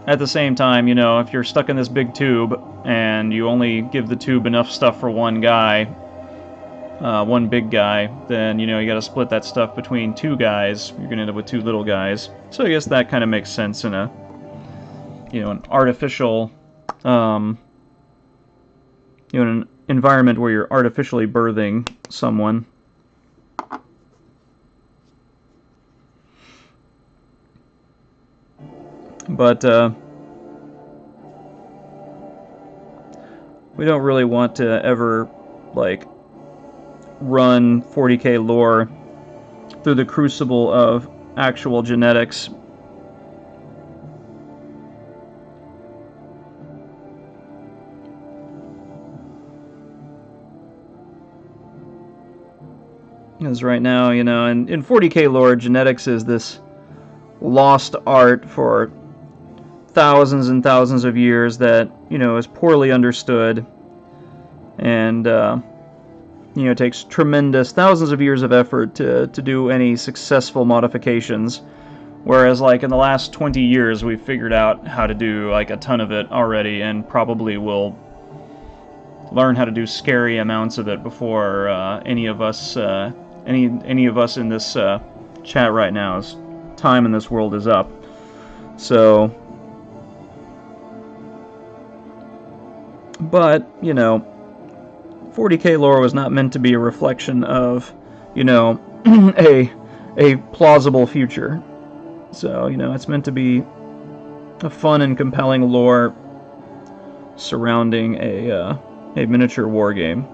at the same time, you know, if you're stuck in this big tube and you only give the tube enough stuff for one guy, one big guy, then, you know, you gotta split that stuff between 2 guys. You're gonna end up with 2 little guys. So I guess that kind of makes sense in a, you know, an artificial, you know, an environment where you're artificially birthing someone. But we don't really want to ever, like, run 40k lore through the crucible of actual genetics. Because right now, you know, in 40k lore, genetics is this lost art for thousands and thousands of years that, you know, is poorly understood, and you know, it takes tremendous thousands of years of effort to do any successful modifications, whereas like in the last 20 years we've figured out how to do like a ton of it already, and probably will learn how to do scary amounts of it before any of us any of us in this chat right now's time in this world is up. So, but, you know, 40k lore was not meant to be a reflection of, you know, a plausible future. So, you know, it's meant to be a fun and compelling lore surrounding a miniature war game.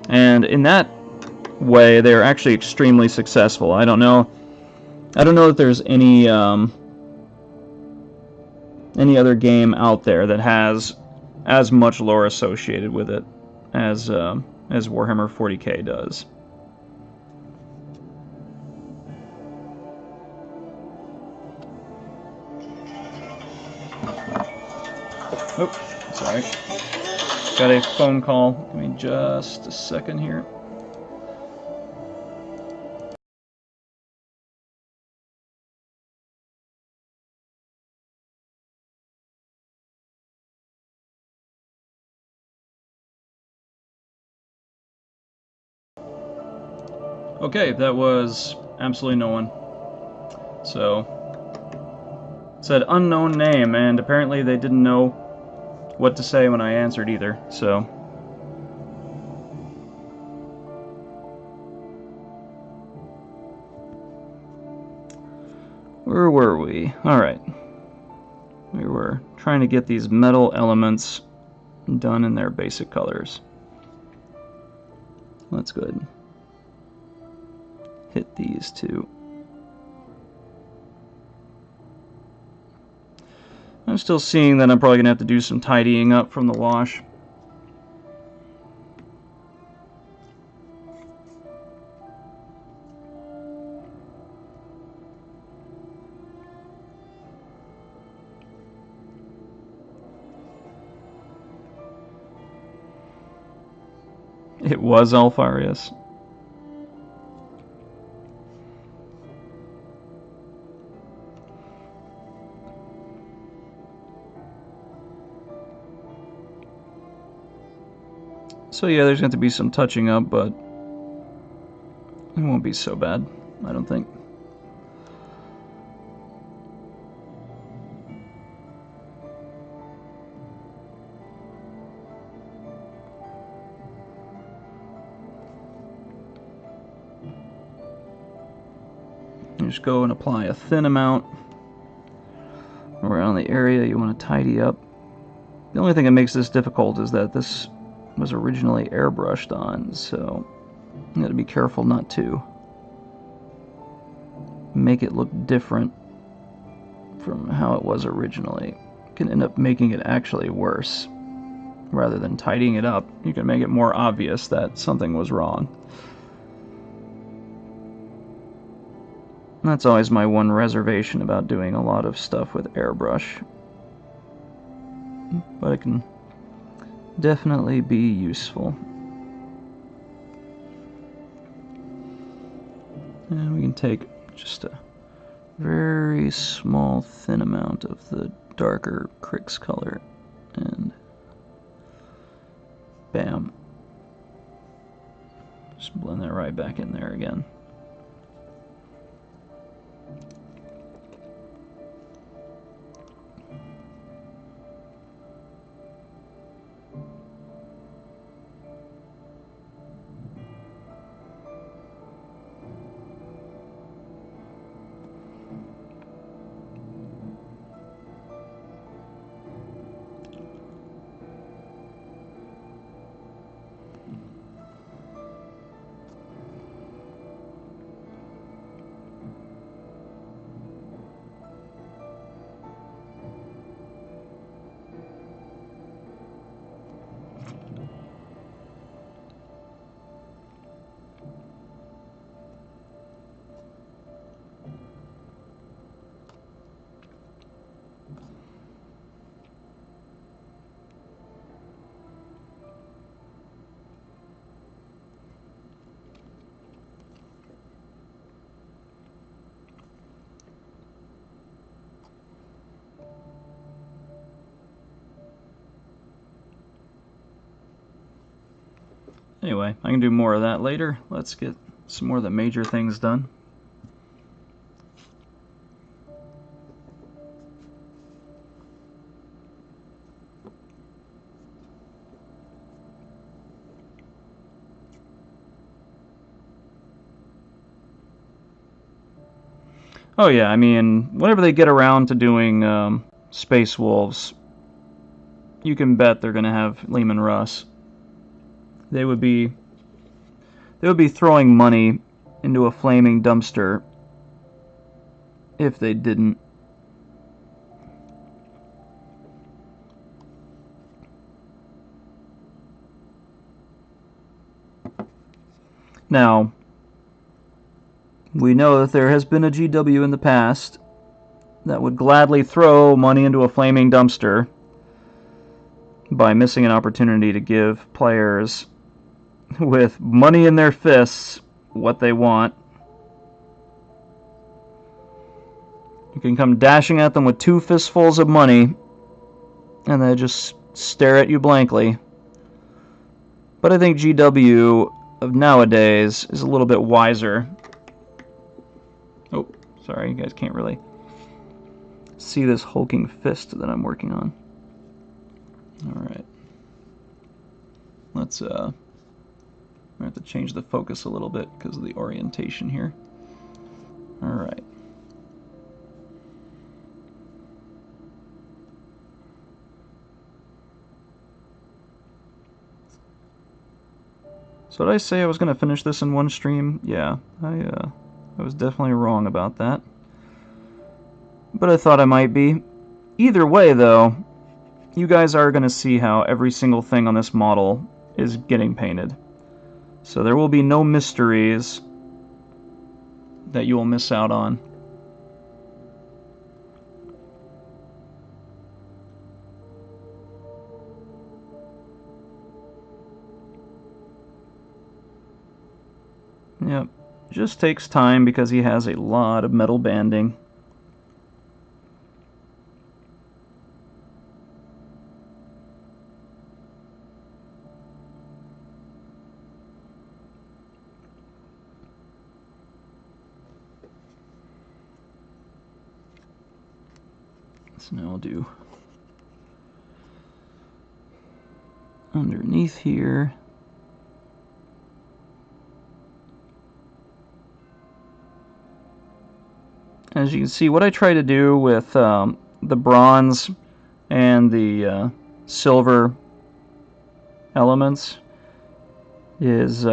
And in that way, they're actually extremely successful. I don't know I don't know if there's any other game out there that has as much lore associated with it as Warhammer 40K does. Oh, sorry. Got a phone call. Give me just a second here. Okay, that was absolutely no one. So, it said unknown name, and apparently they didn't know what to say when I answered either, so. Where were we? Alright. We were trying to get these metal elements done in their basic colors. Let's go ahead and hit these two. I'm still seeing that I'm probably going to have to do some tidying up from the wash. It was Alfarius. So yeah, there's going to be some touching up, but it won't be so bad, I don't think. You just go and apply a thin amount around the area you want to tidy up. The only thing that makes this difficult is that this was originally airbrushed on, so you gotta be careful not to make it look different from how it was originally. You can end up making it actually worse. Rather than tidying it up, you can make it more obvious that something was wrong. That's always my one reservation about doing a lot of stuff with airbrush. But it can definitely be useful. And we can take just a very small thin amount of the darker Crix color and bam. Just blend that right back in there again. Anyway, I can do more of that later. Let's get some more of the major things done. Oh yeah, I mean, whenever they get around to doing Space Wolves, you can bet they're going to have Leman Russ. They would be throwing money into a flaming dumpster if they didn't. Now, we know that there has been a GW in the past that would gladly throw money into a flaming dumpster by missing an opportunity to give players with money in their fists what they want. You can come dashing at them with 2 fistfuls of money and they just stare at you blankly. But I think GW of nowadays is a little bit wiser. Oh, sorry, you guys can't really see this hulking fist that I'm working on. Alright. Let's I have to change the focus a little bit because of the orientation here. Alright. So did I say I was going to finish this in one stream? Yeah, I was definitely wrong about that. But I thought I might be. Either way, though, you guys are going to see how every single thing on this model is getting painted. So there will be no mysteries that you will miss out on. Yep, just takes time because he has a lot of metal banding. So now I'll do underneath here. As you can see, what I try to do with the bronze and the silver elements is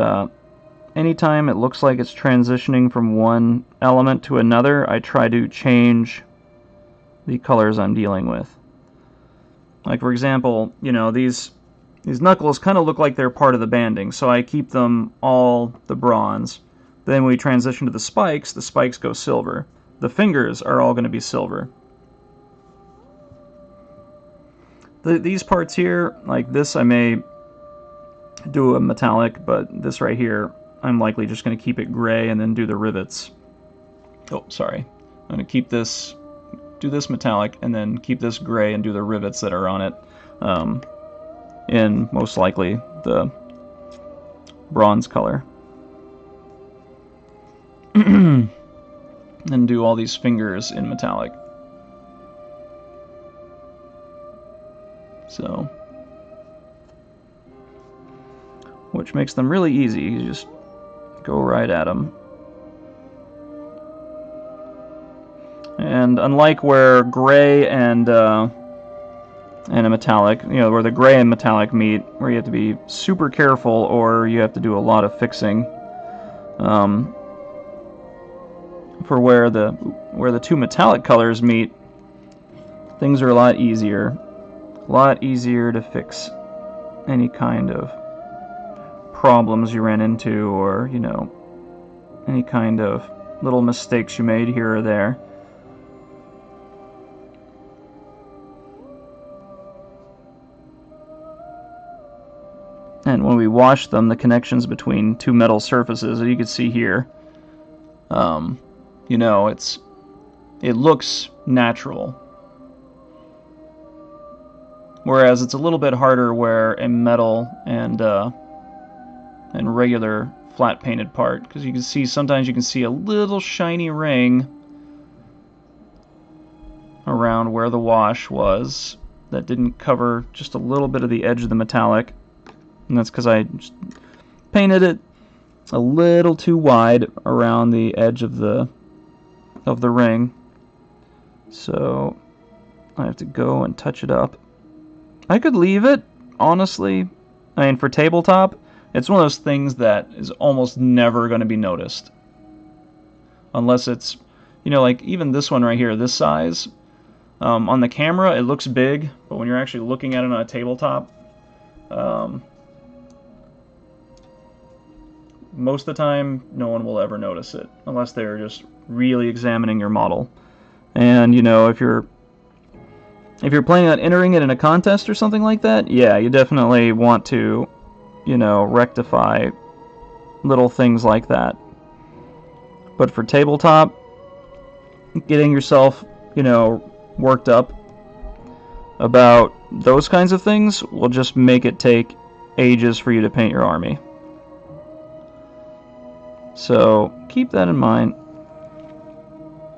anytime it looks like it's transitioning from one element to another, I try to change the colors I'm dealing with. Like, for example, you know, these knuckles kind of look like they're part of the banding, so I keep them all the bronze. Then when we transition to the spikes go silver. The fingers are all going to be silver. These parts here, like this, I may do a metallic, but this right here, I'm likely just going to keep it gray and then do the rivets. Oh, sorry. I'm going to keep this, do this metallic, and then keep this gray and do the rivets that are on it. In most likely the bronze color. And do all these fingers in metallic. So, which makes them really easy. You just go right at them. And unlike where gray and a metallic, you know, where the gray and metallic meet, where you have to be super careful or you have to do a lot of fixing. For where the two metallic colors meet, things are a lot easier to fix any kind of problems you ran into, or, you know, any kind of little mistakes you made here or there. And when we wash them, the connections between two metal surfaces, as you can see here, you know, it looks natural. Whereas it's a little bit harder where a metal and regular flat painted part, because you can see sometimes you can see a little shiny ring around where the wash was that didn't cover just a little bit of the edge of the metallic, and that's because I just painted it a little too wide around the edge of the ring. So I have to go and touch it up. I could leave it, honestly. I mean, for tabletop, it's one of those things that is almost never going to be noticed. Unless it's, you know, like even this one right here, this size, on the camera it looks big, but when you're actually looking at it on a tabletop, most of the time no one will ever notice it unless they're just really examining your model. And you know, if you're planning on entering it in a contest or something like that, yeah, you definitely want to, you know, rectify little things like that. But for tabletop, getting yourself, you know, worked up about those kinds of things will just make it take ages for you to paint your army. So keep that in mind.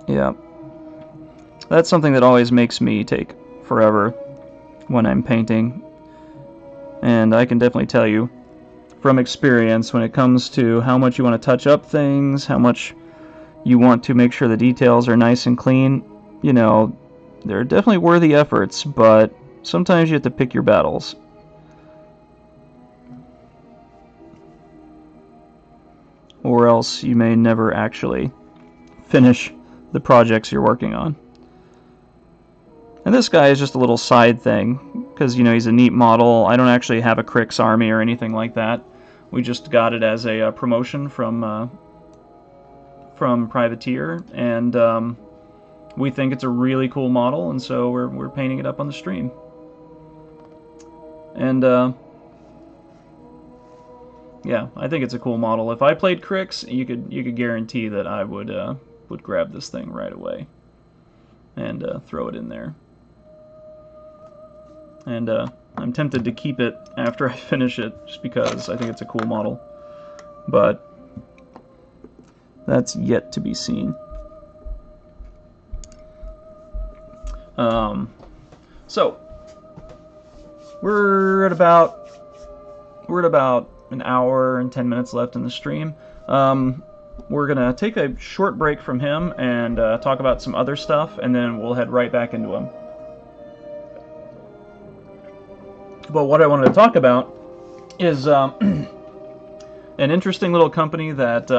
Yeah. That's something that always makes me take forever when I'm painting. And I can definitely tell you from experience when it comes to how much you want to touch up things, how much you want to make sure the details are nice and clean, you know, they're definitely worthy efforts, but sometimes you have to pick your battles. Or else you may never actually finish the projects you're working on. And this guy is just a little side thing, because, you know, he's a neat model. I don't actually have a Crix army or anything like that. We just got it as a promotion from Privateer, and we think it's a really cool model, and so we're painting it up on the stream. And yeah, I think it's a cool model. If I played Crix, you could guarantee that I would grab this thing right away and throw it in there. And I'm tempted to keep it after I finish it, just because I think it's a cool model. But that's yet to be seen. So we're at about an hour and 10 minutes left in the stream. We're gonna take a short break from him and talk about some other stuff, and then we'll head right back into him. But what I wanted to talk about is an interesting little company that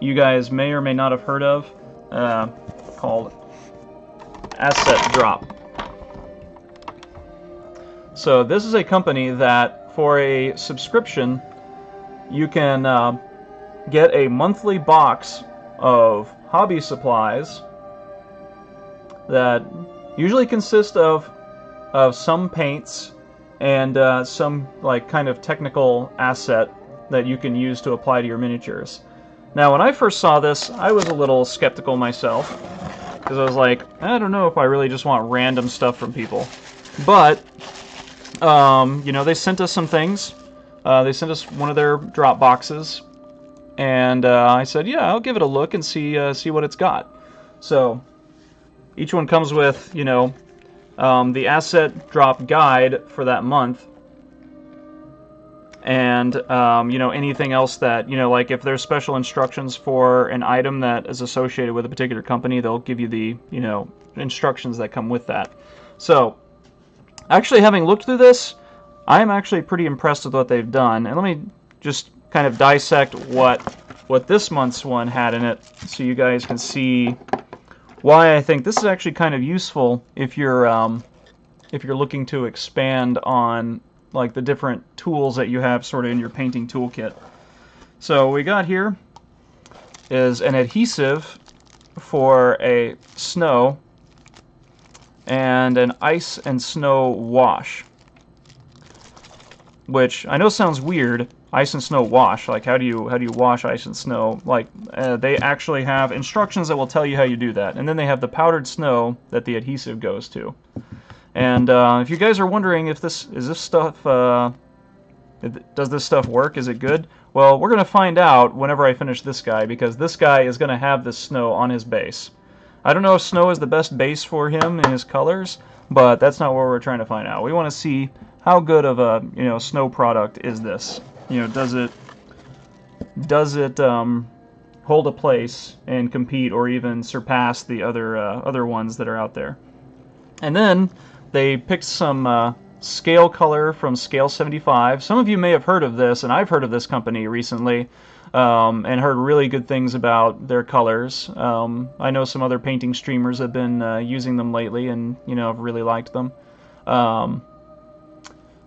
you guys may or may not have heard of, called Asset Drop. So this is a company that, for a subscription, you can get a monthly box of hobby supplies that usually consist of some paints and some like kind of technical asset that you can use to apply to your miniatures. Now, when I first saw this, I was a little skeptical myself, because I was like, I don't know if I really just want random stuff from people. But you know, they sent us some things. They sent us one of their drop boxes, and I said, yeah, I'll give it a look and see what it's got. So each one comes with, you know, the asset drop guide for that month, and you know, anything else that, you know, like if there's special instructions for an item that is associated with a particular company, they'll give you the, you know, instructions that come with that. So actually, having looked through this, I am actually pretty impressed with what they've done. And let me just kind of dissect what this month's one had in it, so you guys can see why I think this is actually kind of useful if you're looking to expand on like the different tools that you have sort of in your painting toolkit. So what we got here is an adhesive for a snow and an ice and snow wash, which I know sounds weird. Ice and snow wash, like how do you wash ice and snow? Like they actually have instructions that will tell you how you do that, and then they have the powdered snow that the adhesive goes to. And if you guys are wondering if does this stuff work? Is it good? Well, we're gonna find out whenever I finish this guy, because this guy is gonna have this snow on his base. I don't know if snow is the best base for him in his colors, but that's not what we're trying to find out. We want to see how good of a, you know, snow product is this. You know, does it hold a place and compete or even surpass the other ones that are out there? And then they picked some Scale Color from Scale 75. Some of you may have heard of this, and I've heard of this company recently, and heard really good things about their colors. I know some other painting streamers have been using them lately, and have really liked them.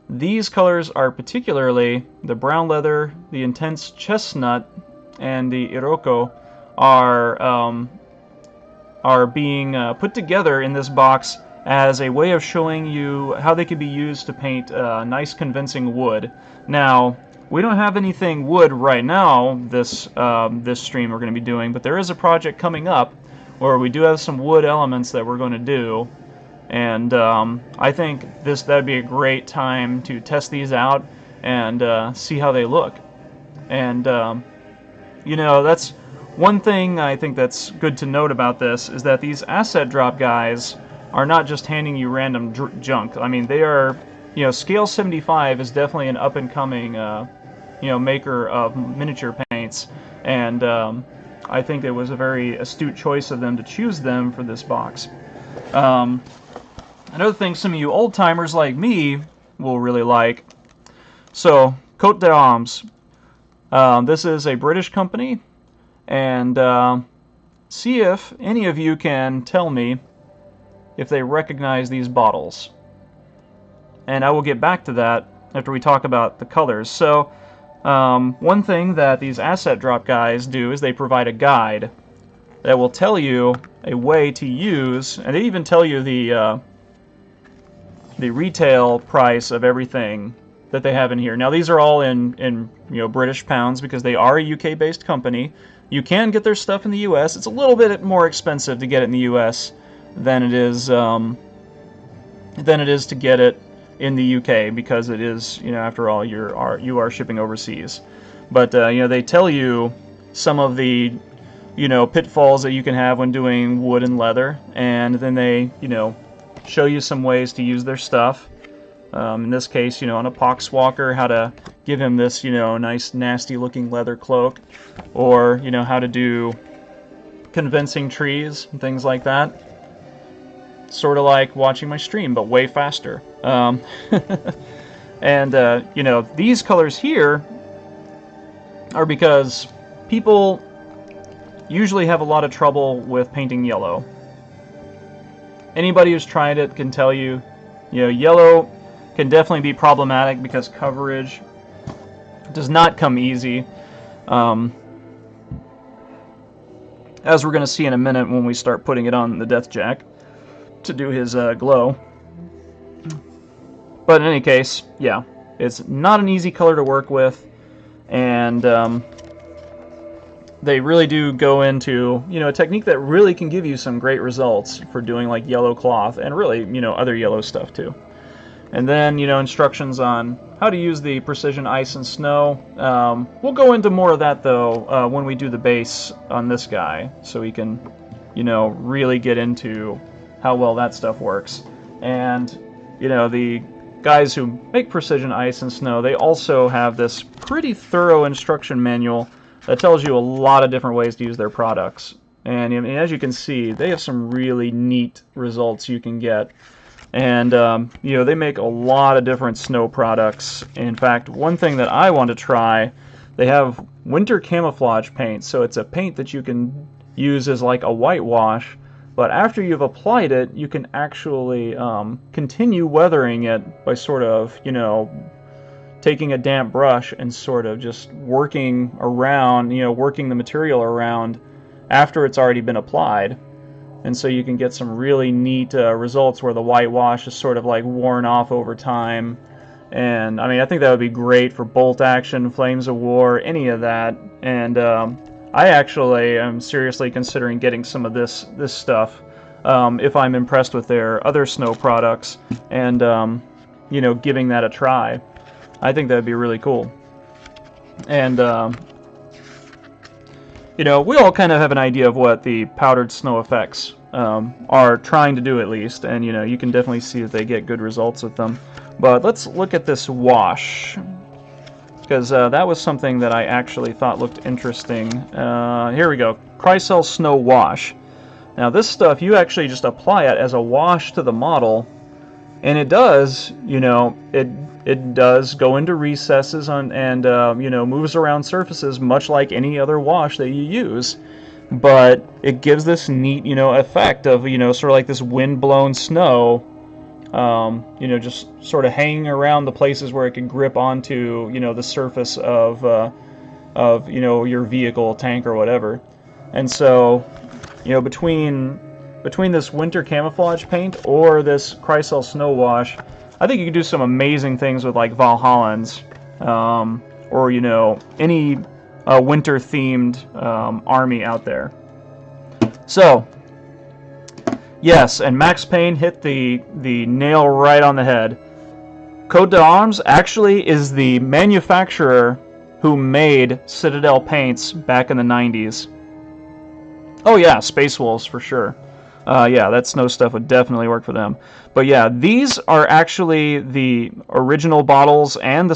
These colors are particularly the brown leather, the intense chestnut, and the Iroko are being put together in this box as a way of showing you how they can be used to paint nice convincing wood. Now, we don't have anything wood right now this stream we're going to be doing, but there is a project coming up where we do have some wood elements that we're going to do, and I think that'd be a great time to test these out and see how they look. And that's one thing I think that's good to note about this, is that these asset drop guys are not just handing you random junk. I mean, they are, Scale 75 is definitely an up-and-coming, maker of miniature paints, and I think it was a very astute choice of them to choose them for this box. Another thing some of you old-timers like me will really like, so, Cote d'Armes. This is a British company, and see if any of you can tell me if they recognize these bottles. And I will get back to that after we talk about the colors. So, one thing that these asset drop guys do is they provide a guide that will tell you a way to use, and they even tell you the retail price of everything that they have in here. Now, these are all in British pounds because they are a UK-based company. You can get their stuff in the US. It's a little bit more expensive to get it in the US than it is to get it in the UK, because it is, after all, you are shipping overseas. But they tell you some of the pitfalls that you can have when doing wood and leather, and then they show you some ways to use their stuff. In this case, on a Poxwalker, how to give him this nice nasty looking leather cloak, or how to do convincing trees and things like that. Sort of like watching my stream, but way faster. And these colors here are because people usually have a lot of trouble with painting yellow. Anybody who's tried it can tell you, yellow can definitely be problematic because coverage does not come easy. As we're going to see in a minute when we start putting it on the Deathjack to do his glow. But in any case, yeah, it's not an easy color to work with, and they really do go into a technique that really can give you some great results for doing like yellow cloth and really other yellow stuff too. And then instructions on how to use the Precision Ice and Snow. We'll go into more of that though when we do the base on this guy, so we can really get into how well that stuff works. And the guys who make Precision Ice and Snow, they also have this pretty thorough instruction manual that tells you a lot of different ways to use their products. And as you can see, they have some really neat results you can get. And they make a lot of different snow products. In fact, one thing that I want to try, they have winter camouflage paint. So it's a paint that you can use as like a whitewash, but after you've applied it, you can actually continue weathering it by sort of, taking a damp brush and sort of just working around, working the material around after it's already been applied. And so you can get some really neat results where the whitewash is sort of like worn off over time. And I mean, I think that would be great for Bolt Action, Flames of War, any of that. And I actually am seriously considering getting some of this stuff if I'm impressed with their other snow products, and giving that a try. I think that'd be really cool. And we all kind of have an idea of what the powdered snow effects are trying to do, at least, and you can definitely see that they get good results with them. But let's look at this wash, because that was something that I actually thought looked interesting. Here we go. Kreisel Snow Wash. Now this stuff, you actually just apply it as a wash to the model, And it does, you know, it does go into recesses and you know, moves around surfaces much like any other wash that you use. But it gives this neat, you know, effect of, you know, sort of like this wind-blown snow, you know, just sort of hanging around the places where it can grip onto, you know, the surface of you know, your vehicle, tank, or whatever. And so, you know, between this winter camouflage paint or this Kreisel snow wash, I think you can do some amazing things with like Valhallans, or, you know, any winter-themed army out there. So, yes, and Max Payne hit the nail right on the head. Cote d'Arms actually is the manufacturer who made Citadel paints back in the 90s. Oh yeah, Space Wolves for sure. Yeah, that snow stuff would definitely work for them. But yeah, these are actually the original bottles and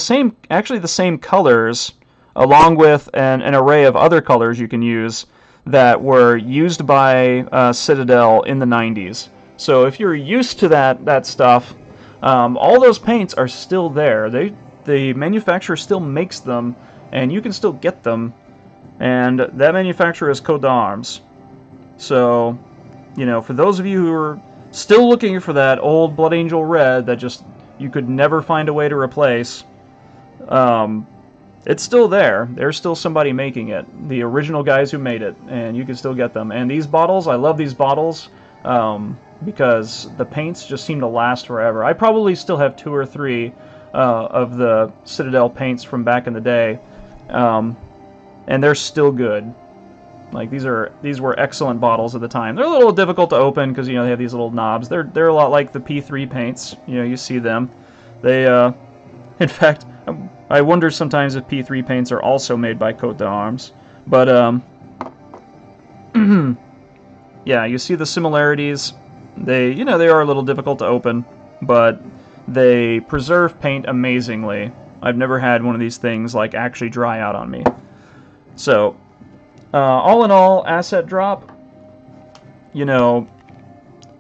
actually the same colors, along with an array of other colors you can use that were used by Citadel in the 90s. So if you're used to that stuff, all those paints are still there. The manufacturer still makes them, and you can still get them. And that manufacturer is Cote d'Arms. So, you know, for those of you who are still looking for that old Blood Angel red that just you could never find a way to replace, it's still there. There's still somebody making it. The original guys who made it, and you can still get them. And these bottles, I love these bottles because the paints just seem to last forever. I probably still have 2 or 3 of the Citadel paints from back in the day, and they're still good. Like these were excellent bottles at the time. They're a little difficult to open because, you know, they have these little knobs. They're a lot like the P3 paints. You know, you see them. They in fact, I wonder sometimes if P3 paints are also made by Cote d'Arms. But yeah, you see the similarities. They are a little difficult to open, but they preserve paint amazingly. I've never had one of these things like actually dry out on me. So, all in all, asset drop, you know,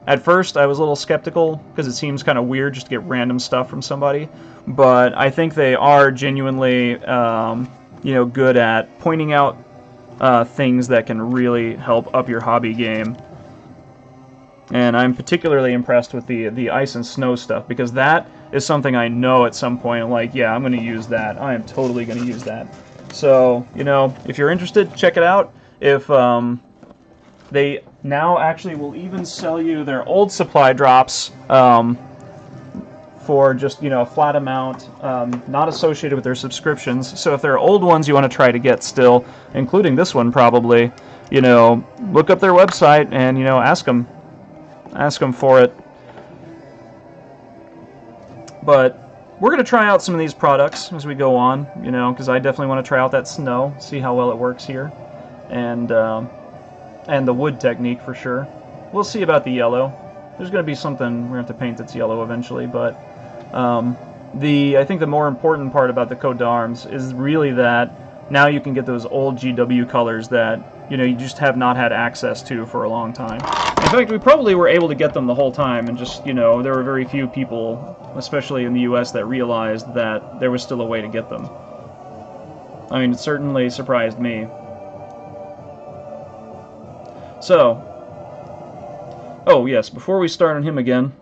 at first I was a little skeptical because it seems kind of weird just to get random stuff from somebody, but I think they are genuinely, you know, good at pointing out things that can really help up your hobby game. And I'm particularly impressed with the ice and snow stuff, because that is something I know at some point, like, yeah, I'm going to use that. I am totally going to use that. So, you know, if you're interested, check it out. If they now actually will even sell you their old supply drops for just, you know, a flat amount, not associated with their subscriptions. So if there are old ones you want to try to get still, including this one probably, you know, look up their website and, you know, ask them for it. But we're going to try out some of these products as we go on, you know, because I definitely want to try out that snow, see how well it works here, and the wood technique for sure. We'll see about the yellow. There's going to be something we're going to have to paint that's yellow eventually, but I think the more important part about the Cote d'Arms is really that now you can get those old GW colors that, you know, you just have not had access to for a long time. In fact, we probably were able to get them the whole time, and just, you know, there were very few people, especially in the US, that realized that there was still a way to get them. I mean, it certainly surprised me. So, oh yes, before we start on him again,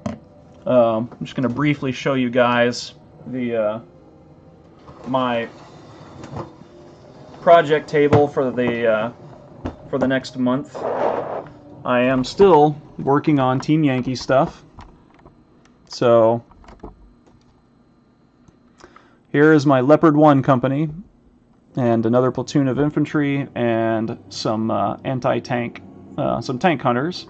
I'm just going to briefly show you guys the my project table for the next month. I am still working on Team Yankee stuff. So here is my Leopard 1 company and another platoon of infantry and some anti-tank, some tank hunters.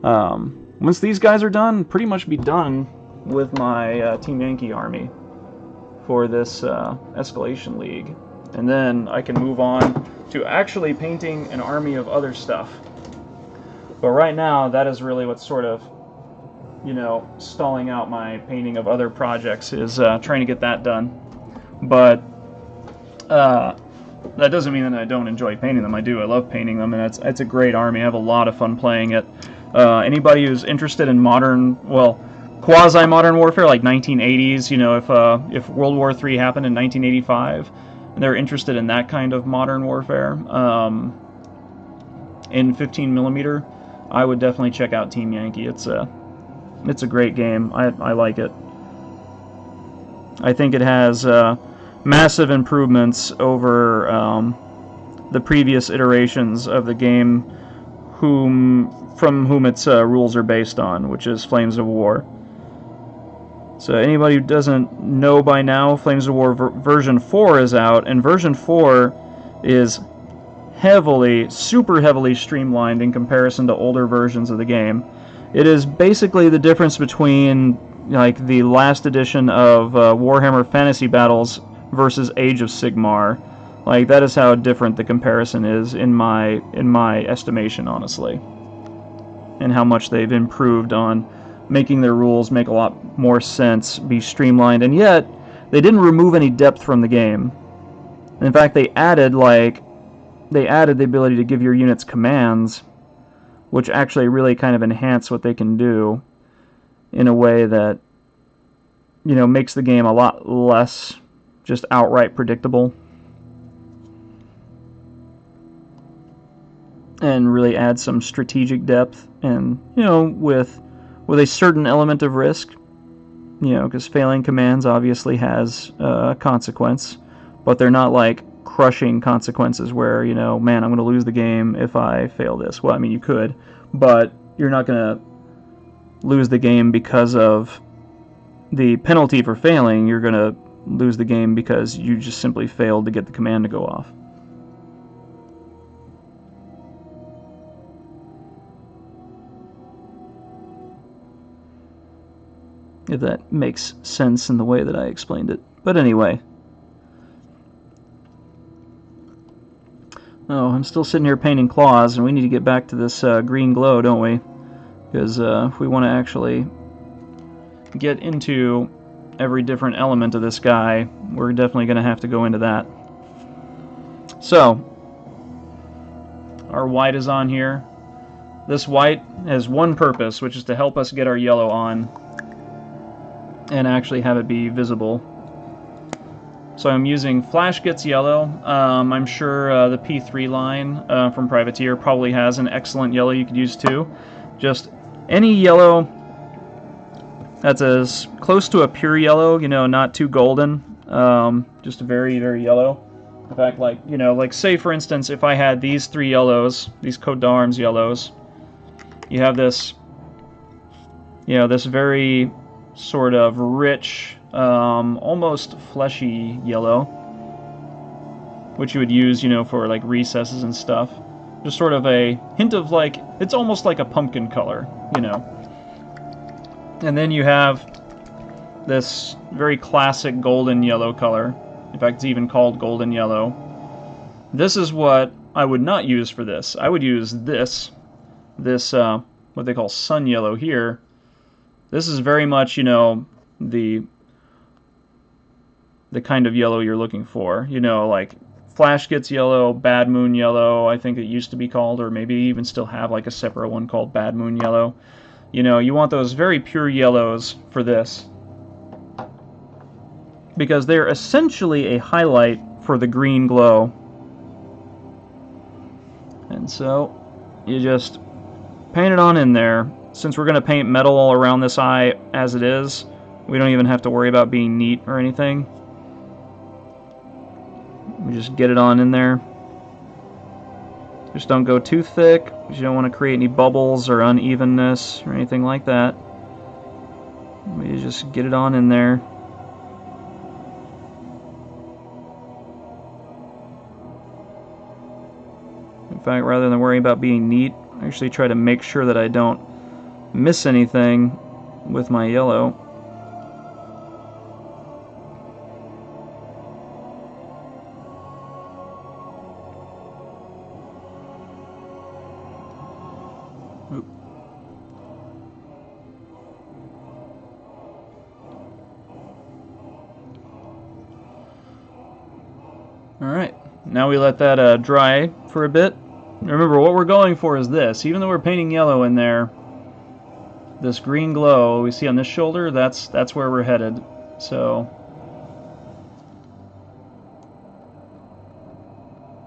Once these guys are done, pretty much be done with my Team Yankee army for this Escalation League. And then I can move on to actually painting an army of other stuff. But right now, that is really what's sort of, you know, stalling out my painting of other projects, is trying to get that done. But that doesn't mean that I don't enjoy painting them. I do. I love painting them, and it's a great army. I have a lot of fun playing it. Anybody who's interested in modern, well, quasi-modern warfare, like 1980s. You know, if World War III happened in 1985, and they're interested in that kind of modern warfare in 15 millimeter, I would definitely check out Team Yankee. It's a great game. I like it. I think it has massive improvements over the previous iterations of the game, from whom its rules are based on, which is Flames of War. So anybody who doesn't know by now, Flames of War version 4 is out, and version 4 is super heavily streamlined in comparison to older versions of the game. It is basically the difference between like the last edition of Warhammer Fantasy Battles versus Age of Sigmar. Like, that is how different the comparison is in my estimation, honestly, and how much they've improved on making their rules make a lot more sense, be streamlined, and yet they didn't remove any depth from the game. In fact, they added the ability to give your units commands, which actually really kind of enhance what they can do in a way that, you know, makes the game a lot less just outright predictable, and really adds some strategic depth, and, you know, with a certain element of risk, you know, because failing commands obviously has a consequence, but they're not like crushing consequences where, you know, man, I'm going to lose the game if I fail this. Well, I mean, you could, but you're not going to lose the game because of the penalty for failing. You're going to lose the game because you just simply failed to get the command to go off. If that makes sense in the way that I explained it. But anyway. Oh, I'm still sitting here painting claws, and we need to get back to this green glow, don't we? Because if we want to actually get into every different element of this guy, we're definitely going to have to go into that. So, our white is on here. This white has one purpose, which is to help us get our yellow on and actually have it be visible. So I'm using Flash Gets Yellow. I'm sure the P3 line from Privateer probably has an excellent yellow you could use too. Just any yellow that's as close to a pure yellow, you know, not too golden, just very, very yellow. In fact, like, you know, like say for instance, if I had these three yellows, these Coat d'Arms yellows, you have this, you know, this very sort of rich, almost fleshy yellow, which you would use, you know, for like recesses and stuff. Just sort of a hint of like, it's almost like a pumpkin color, you know. And then you have this very classic golden yellow color. In fact, it's even called golden yellow. This is what I would not use for this. I would use this what they call sun yellow here. This is very much, you know, the kind of yellow you're looking for. You know, like Flash Gets Yellow, Bad Moon Yellow, I think it used to be called, or maybe even still have like a separate one called Bad Moon Yellow. You know, you want those very pure yellows for this, because they're essentially a highlight for the green glow. And so you just paint it on in there. Since we're going to paint metal all around this eye as it is, we don't even have to worry about being neat or anything. We just get it on in there. Just don't go too thick, because you don't want to create any bubbles or unevenness or anything like that. We just get it on in there. In fact, rather than worrying about being neat, I actually try to make sure that I don't miss anything with my yellow. Alright, now we let that dry for a bit. Remember, what we're going for is this. Even though we're painting yellow in there, this green glow we see on this shoulder, that's where we're headed. So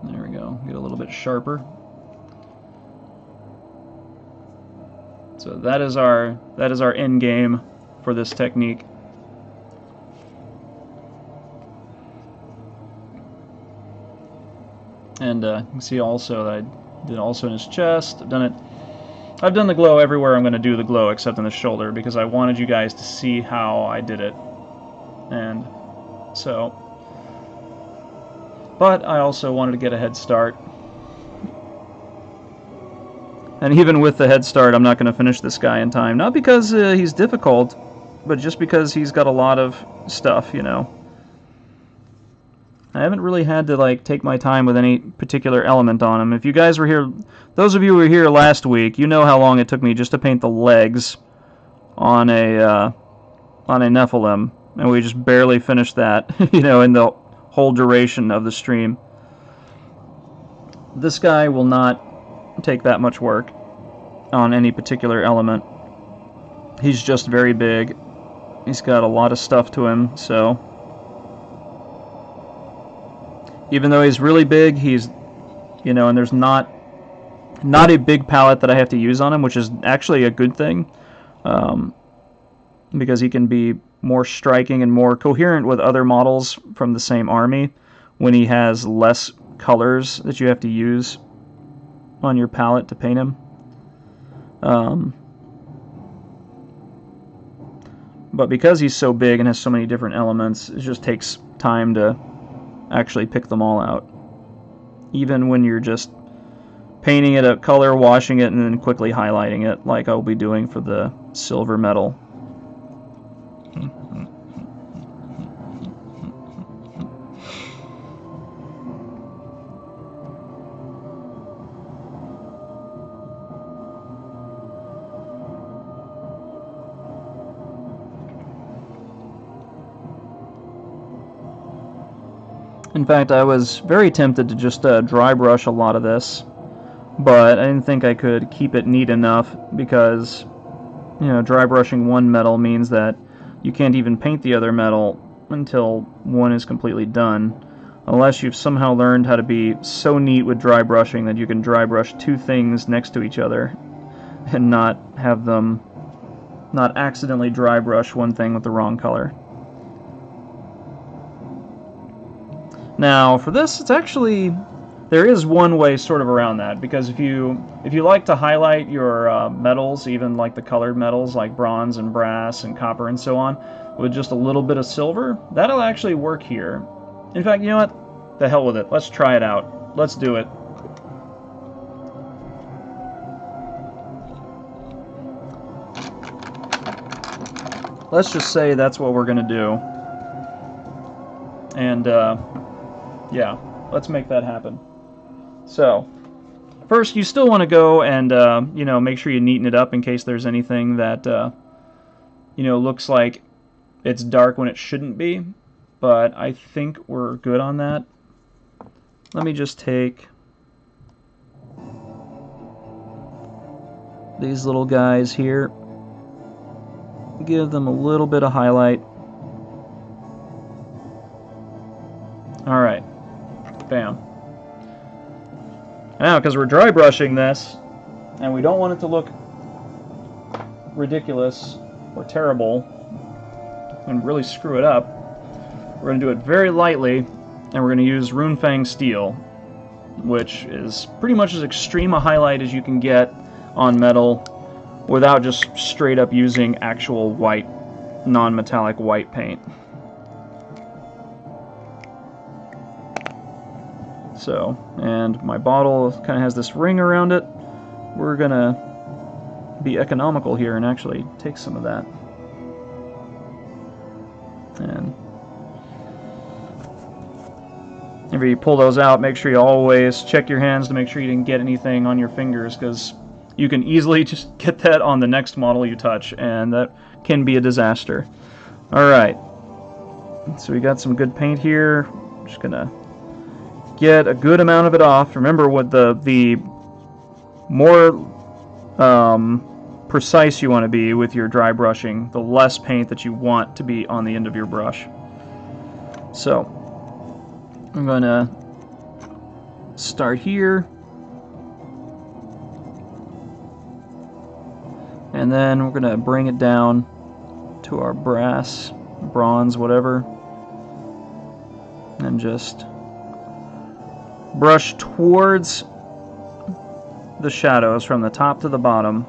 there we go. Get a little bit sharper. So that is our end game for this technique. And you can see also that I did also in his chest. I've done the glow everywhere I'm going to do the glow except in the shoulder because I wanted you guys to see how I did it. And so, but I also wanted to get a head start. And even with the head start, I'm not going to finish this guy in time. Not because he's difficult, but just because he's got a lot of stuff, you know. I haven't really had to like take my time with any particular element on him. If you guys were here, those of you who were here last week, you know how long it took me just to paint the legs on a Nephilim, and we just barely finished that, you know, in the whole duration of the stream. This guy will not take that much work on any particular element. He's just very big. He's got a lot of stuff to him, so even though he's really big, he's, you know, and there's not a big palette that I have to use on him, which is actually a good thing, because he can be more striking and more coherent with other models from the same army when he has less colors that you have to use on your palette to paint him. But because he's so big and has so many different elements, it just takes time to actually pick them all out. Even when you're just painting it a color, washing it, and then quickly highlighting it, like I'll be doing for the silver metal. In fact, I was very tempted to just dry brush a lot of this, but I didn't think I could keep it neat enough because, you know, dry brushing one metal means that you can't even paint the other metal until one is completely done, unless you've somehow learned how to be so neat with dry brushing that you can dry brush two things next to each other and not accidentally dry brush one thing with the wrong color. Now, for this, it's actually, there is one way sort of around that, because if you like to highlight your metals, even like the colored metals like bronze and brass and copper and so on, with just a little bit of silver, that'll actually work here. In fact, you know what? The hell with it. Let's try it out. Let's do it. Let's just say that's what we're going to do. And, yeah, let's make that happen. So, first you still want to go and, you know, make sure you neaten it up in case there's anything that, you know, looks like it's dark when it shouldn't be. But I think we're good on that. Let me just take these little guys here, give them a little bit of highlight. Alright. Bam. Now, because we're dry brushing this, and we don't want it to look ridiculous or terrible and really screw it up, we're going to do it very lightly, and we're going to use Runefang Steel, which is pretty much as extreme a highlight as you can get on metal without just straight up using actual white, non-metallic white paint. So, and my bottle kind of has this ring around it. We're gonna be economical here and actually take some of that. And if you pull those out, make sure you always check your hands to make sure you didn't get anything on your fingers, because you can easily just get that on the next model you touch, and that can be a disaster. Alright, so we got some good paint here. Just gonna get a good amount of it off. Remember, with the more precise you want to be with your dry brushing, the less paint that you want to be on the end of your brush. So I'm going to start here, and then we're going to bring it down to our brass, bronze, whatever, and just brush towards the shadows from the top to the bottom.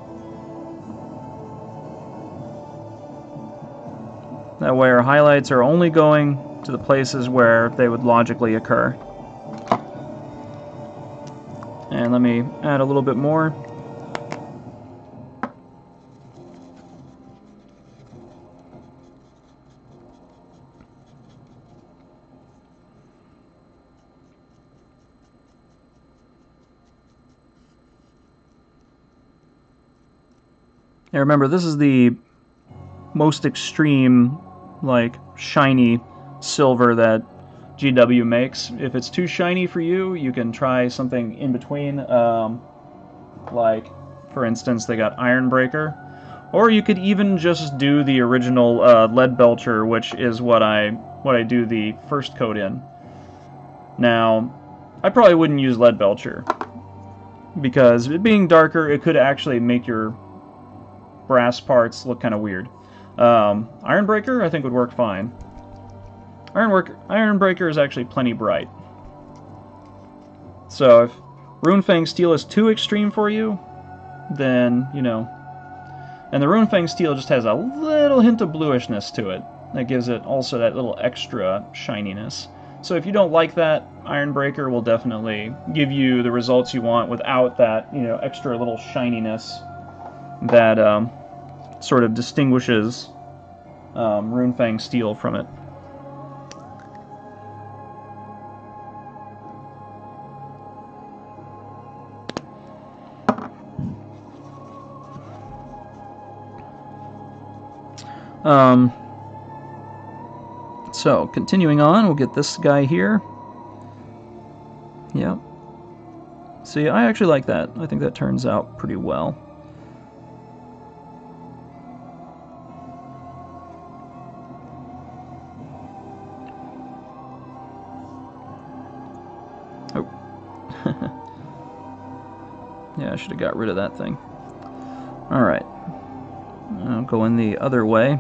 That way our highlights are only going to the places where they would logically occur. And let me add a little bit more. Now remember, this is the most extreme, like, shiny silver that GW makes. If it's too shiny for you, you can try something in between. Like, for instance, they got Ironbreaker. Or you could even just do the original Leadbelcher, which is what I do the first coat in. Now, I probably wouldn't use Leadbelcher, because it being darker, it could actually make your brass parts look kind of weird. Ironbreaker, I think, would work fine. Ironbreaker is actually plenty bright. So if Runefang Steel is too extreme for you, then, you know... And the Runefang Steel just has a little hint of bluishness to it. That gives it also that little extra shininess. So if you don't like that, Ironbreaker will definitely give you the results you want without that, you know, extra little shininess that sort of distinguishes Runefang Steel from it. So, continuing on, we'll get this guy here. Yep. See, I actually like that. I think that turns out pretty well. Oh. Yeah, I should have got rid of that thing. Alright. I'll go in the other way.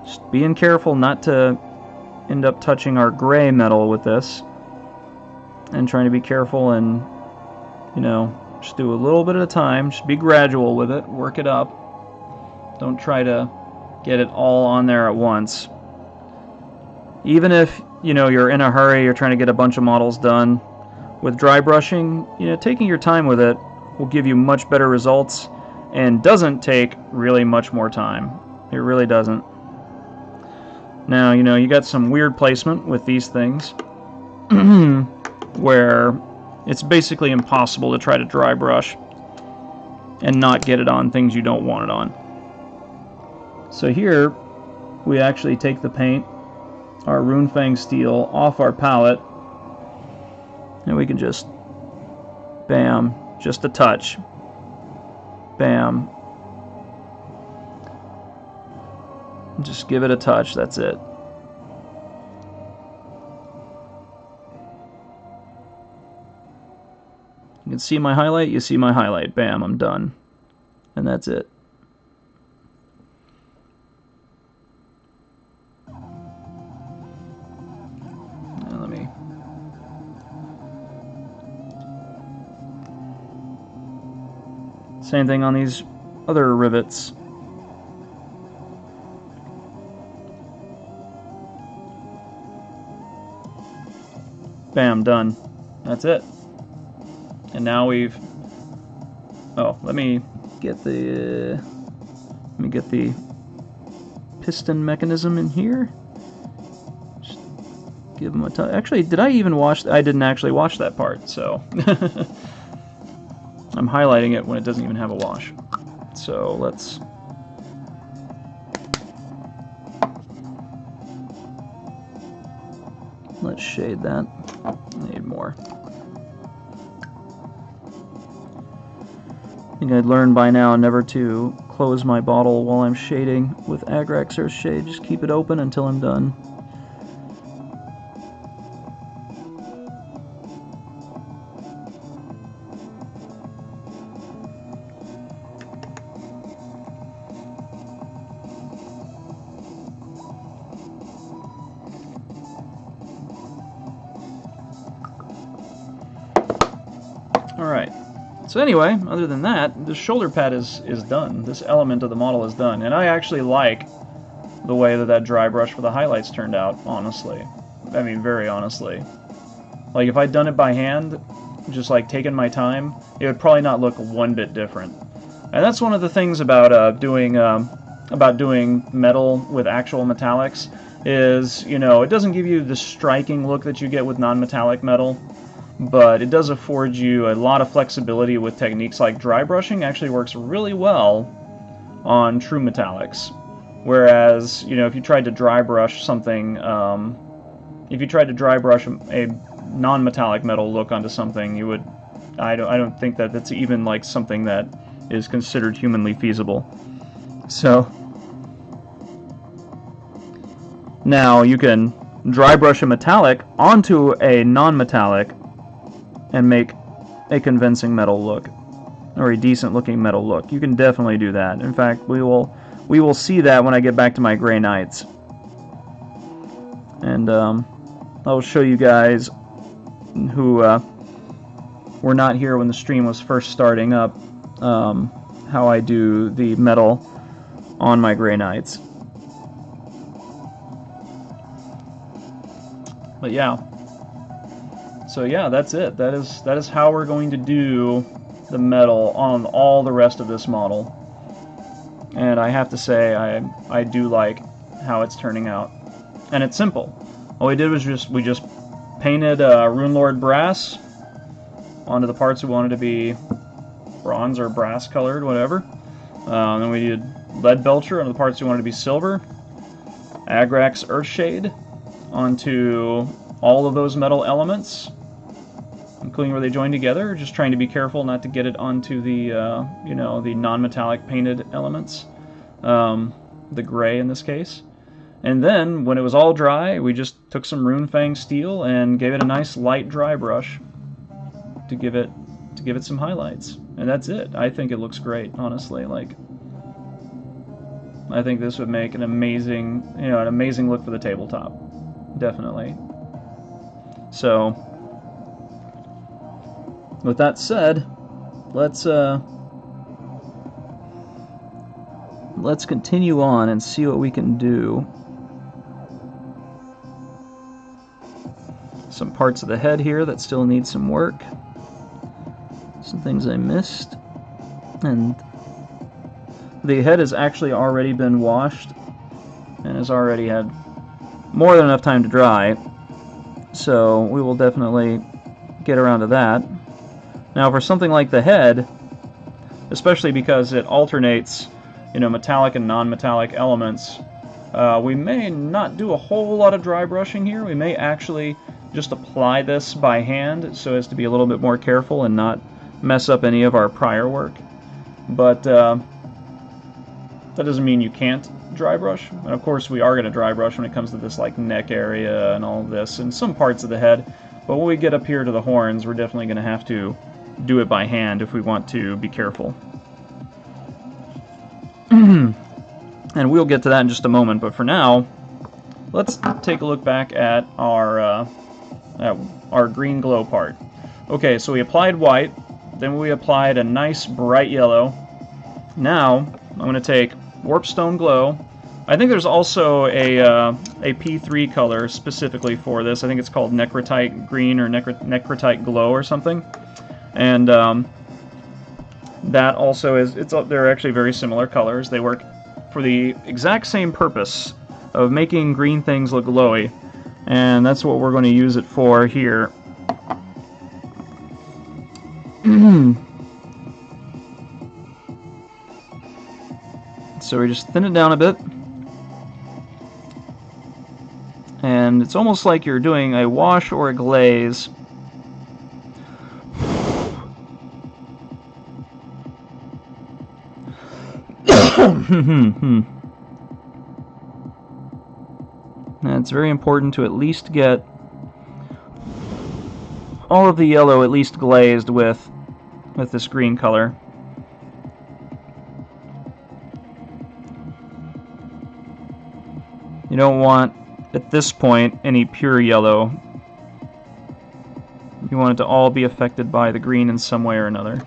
Just being careful not to end up touching our gray metal with this. And trying to be careful and, you know, just do a little bit at a time. Just be gradual with it. Work it up. Don't try to get it all on there at once. Even if, you know, you're in a hurry, you're trying to get a bunch of models done, with dry brushing, you know, taking your time with it will give you much better results and doesn't take really much more time. It really doesn't. Now, you know, you got some weird placement with these things where it's basically impossible to try to dry brush and not get it on things you don't want it on. So here, we actually take the paint, our Runefang Steel, off our palette, and we can just, bam, just a touch, bam, just give it a touch, that's it. You can see my highlight, you see my highlight, bam, I'm done. And that's it. Now let me... Same thing on these other rivets. Bam, done. That's it. And now we've... Oh, let me get the piston mechanism in here. Just give them a touch. Actually, did I even watch? I didn't actually watch that part, so I'm highlighting it when it doesn't even have a wash. So let's... Let's shade that. Need more. think I'd learned by now never to close my bottle while I'm shading with Agrax Earthshade. Just keep it open until I'm done. Alright, so anyway, other than that, the shoulder pad is done. This element of the model is done. And I actually like the way that dry brush for the highlights turned out, honestly. I mean, very honestly. Like, if I'd done it by hand, just like taking my time, it would probably not look one bit different. And that's one of the things about doing metal with actual metallics is, you know, it doesn't give you the striking look that you get with non-metallic metal, but it does afford you a lot of flexibility with techniques like dry brushing. Actually works really well on true metallics. Whereas, you know, if you tried to dry brush something, if you tried to dry brush a non-metallic metal look onto something, you would, I don't think that that's even like something that is considered humanly feasible. So now you can dry brush a metallic onto a non-metallic and make a convincing metal look, or a decent looking metal look. You can definitely do that. In fact, we will see that when I get back to my Grey Knights. And I'll show you guys who were not here when the stream was first starting up how I do the metal on my Grey Knights. But yeah. So yeah, that's it. That is how we're going to do the metal on all the rest of this model. And I have to say, I do like how it's turning out. And it's simple. All we did was we just painted Runelord brass onto the parts we wanted to be bronze or brass colored, whatever. Then we did Leadbelcher onto the parts we wanted to be silver. Agrax Earthshade onto all of those metal elements, including where they join together, just trying to be careful not to get it onto the, you know, the non-metallic painted elements, the gray in this case. And then, when it was all dry, we just took some Runefang steel and gave it a nice light dry brush to give it some highlights. And that's it. I think it looks great, honestly. Like, I think this would make an amazing, you know, an amazing look for the tabletop. Definitely. So, with that said, let's continue on and see what we can do. Some parts of the head here that still need some work. Some things I missed. And the head has actually already been washed and has already had more than enough time to dry. So we will definitely get around to that. Now for something like the head, especially because it alternates, you know, metallic and non-metallic elements, we may not do a whole lot of dry brushing here. We may actually just apply this by hand so as to be a little bit more careful and not mess up any of our prior work. But that doesn't mean you can't dry brush. And of course we are going to dry brush when it comes to this like neck area and all of this and some parts of the head. But when we get up here to the horns, we're definitely going to have to do it by hand if we want to be careful. And we'll get to that in just a moment, but for now, let's take a look back at our green glow part. Okay, so we applied white, then we applied a nice bright yellow. Now, I'm going to take Warpstone Glow. I think there's also a P3 color specifically for this. I think it's called Necrotite Green or Necrotite Glow or something. And that also is, they're actually very similar colors. They work for the exact same purpose of making green things look glowy. And that's what we're going to use it for here. So we just thin it down a bit. And it's almost like you're doing a wash or a glaze. And it's very important to at least get all of the yellow at least glazed with this green color. You don't want, at this point, any pure yellow. You want it to all be affected by the green in some way or another.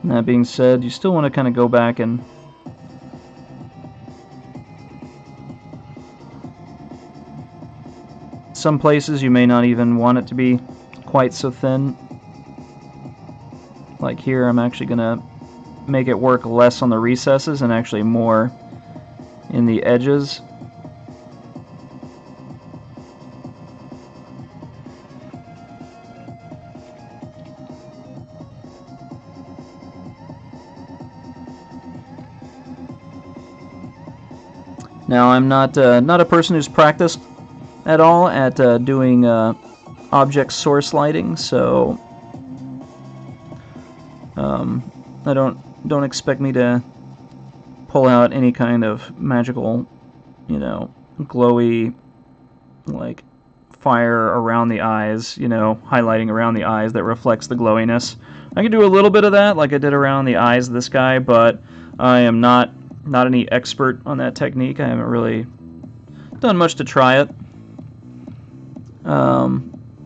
And that being said, you still want to kind of go back and some places you may not even want it to be quite so thin. Like here, I'm actually going to make it work less on the recesses and actually more in the edges. Now, I'm not a person who's practiced at all at doing object source lighting, so don't expect me to pull out any kind of magical, you know, glowy, like fire around the eyes, you know, highlighting around the eyes that reflects the glowiness. I can do a little bit of that, like I did around the eyes of this guy, but I am not any expert on that technique. I haven't really done much to try it.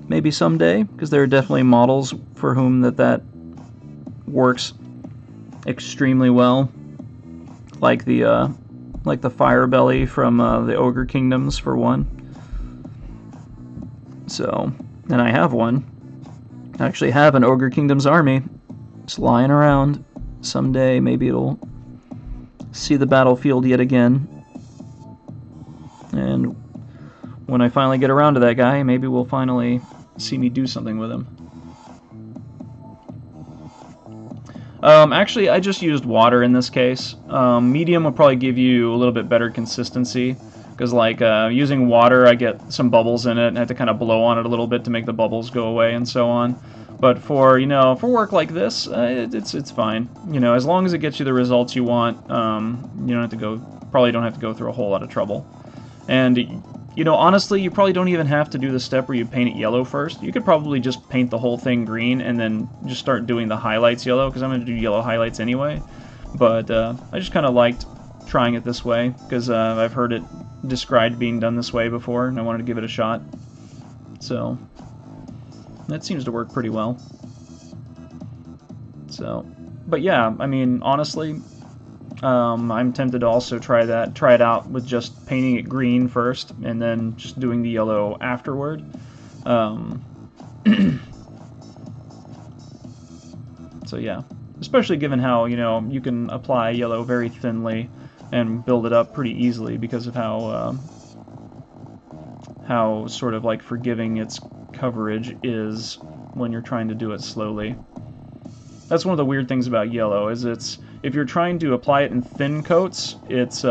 Maybe someday, because there are definitely models for whom that works extremely well, like the fire belly from the Ogre Kingdoms, for one. So, and I have one. I actually have an Ogre Kingdoms army. It's lying around. Someday, maybe it'll see the battlefield yet again. And when I finally get around to that guy, maybe we'll finally see me do something with him. Actually, I just used water in this case. Medium will probably give you a little bit better consistency, because like using water, I get some bubbles in it, and I have to kind of blow on it a little bit to make the bubbles go away and so on. But for, you know, for work like this, it's fine. You know, as long as it gets you the results you want, you don't have to go through a whole lot of trouble. And you know, honestly, you probably don't even have to do the step where you paint it yellow first. You could probably just paint the whole thing green and then just start doing the highlights yellow, because I'm going to do yellow highlights anyway. But I just kind of liked trying it this way, because I've heard it described being done this way before, and I wanted to give it a shot. So that seems to work pretty well. So, but yeah, I mean, honestly, I'm tempted to also try it out with just painting it green first and then just doing the yellow afterward. So yeah, especially given how, you know, you can apply yellow very thinly and build it up pretty easily because of how sort of like forgiving its coverage is when you're trying to do it slowly. That's one of the weird things about yellow, is if you're trying to apply it in thin coats, it's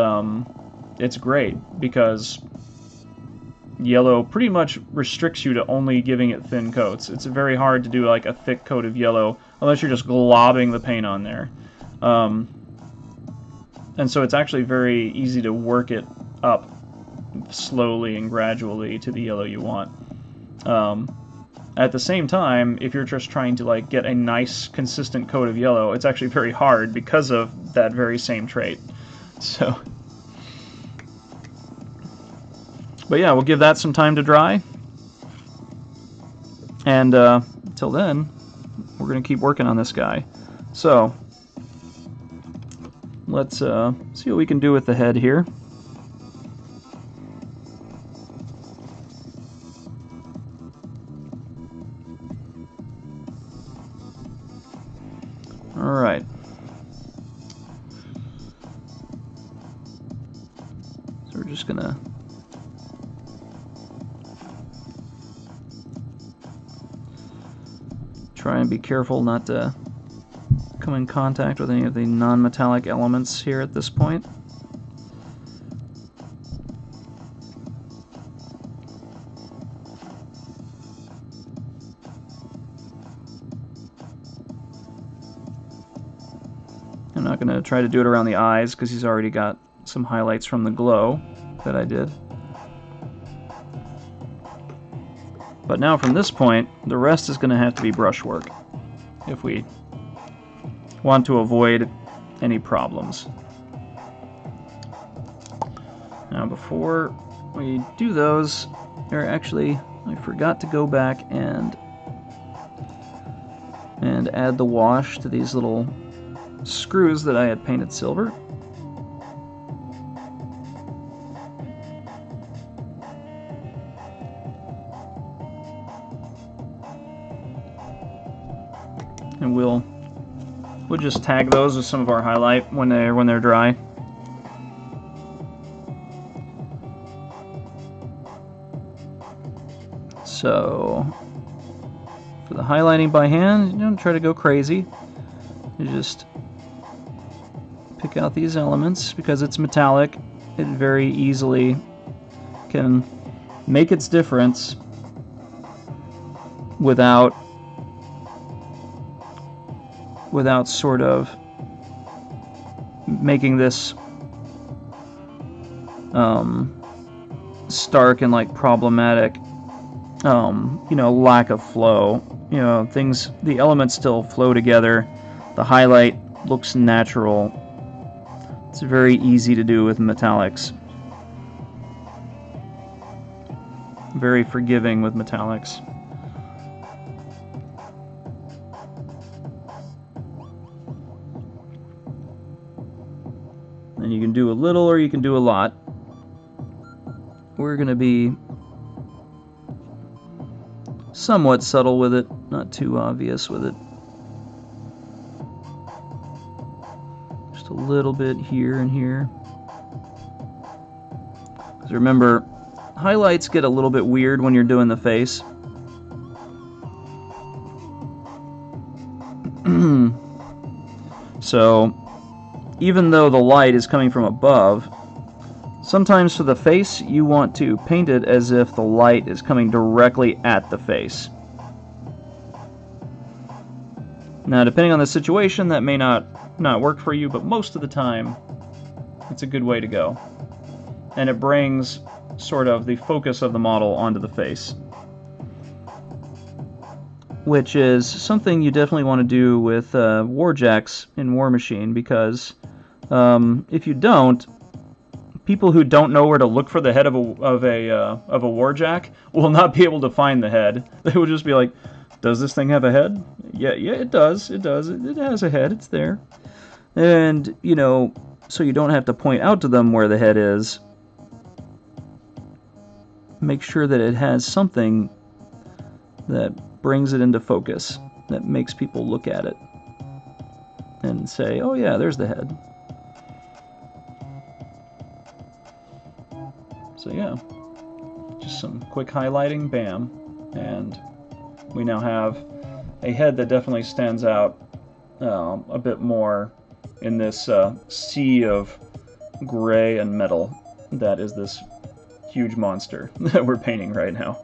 great, because yellow pretty much restricts you to only giving it thin coats. It's very hard to do like a thick coat of yellow unless you're just globbing the paint on there. And so it's actually very easy to work it up slowly and gradually to the yellow you want. At the same time, if you're just trying to like get a nice consistent coat of yellow, it's actually very hard because of that very same trait. So, but yeah, we'll give that some time to dry, and until then, we're gonna keep working on this guy. So let's see what we can do with the head here. Alright. So we're just gonna try and be careful not to come in contact with any of the non-metallic elements here at this point. not going to try to do it around the eyes because he's already got some highlights from the glow that I did. But now from this point, the rest is going to have to be brushwork if we want to avoid any problems. Now before we do those, I forgot to go back and add the wash to these little screws that I had painted silver. And we'll just tag those with some of our highlight when they're dry. So for the highlighting by hand, you don't try to go crazy. You just pick out these elements. Because it's metallic, it very easily can make its difference without sort of making this stark and like problematic, lack of flow. The elements still flow together. The highlight looks natural. It's very easy to do with metallics. Very forgiving with metallics. And you can do a little or you can do a lot. We're going to be somewhat subtle with it, not too obvious with it. Just a little bit here and here. Because remember, highlights get a little bit weird when you're doing the face. So, even though the light is coming from above, sometimes for the face you want to paint it as if the light is coming directly at the face. Now, depending on the situation, that may not work for you, but most of the time it's a good way to go. And it brings sort of the focus of the model onto the face, which is something you definitely want to do with Warjacks in Warmachine, because if you don't, people who don't know where to look for the head of a Warjack will not be able to find the head. They will just be like, "Does this thing have a head?" Yeah, it does. It does. It has a head. It's there. And so you don't have to point out to them where the head is. Make sure that it has something that brings it into focus, that makes people look at it and say, "Oh yeah, there's the head." So yeah, just some quick highlighting, bam, and we now have a head that definitely stands out a bit more in this sea of gray and metal that is this huge monster that we're painting right now.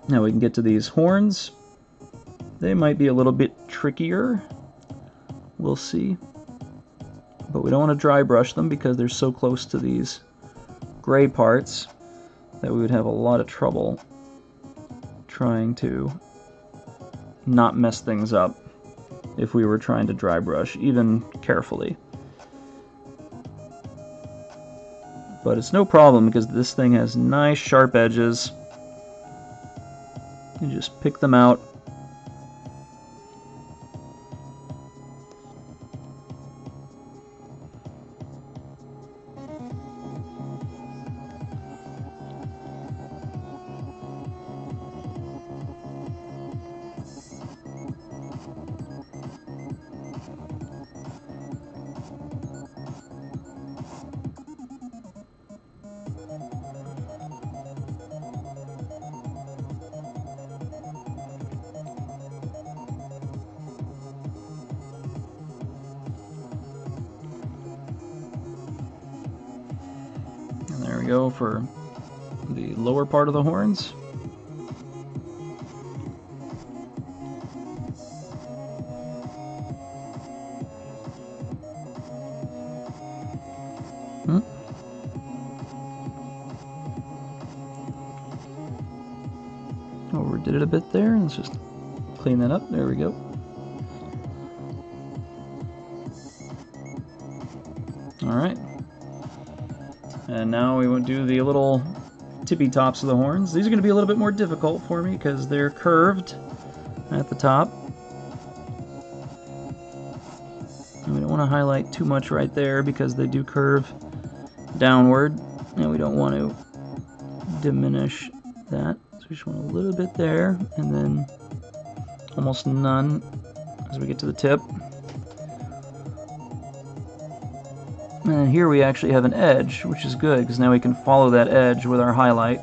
Now we can get to these horns. They might be a little bit trickier. We'll see. But we don't want to dry brush them because they're so close to these gray parts that we would have a lot of trouble trying to not mess things up if we were trying to dry brush, even carefully. But it's no problem because this thing has nice sharp edges. You just pick them out. There we go for the lower part of the horns. Overdid it a bit there. Let's just clean that up. There we go. Alright. And now we will do the little tippy tops of the horns. These are going to be a little bit more difficult for me because they're curved at the top. And we don't want to highlight too much right there because they do curve downward. And we don't want to diminish that. So we just want a little bit there and then almost none as we get to the tip. And here we actually have an edge, which is good because now we can follow that edge with our highlight.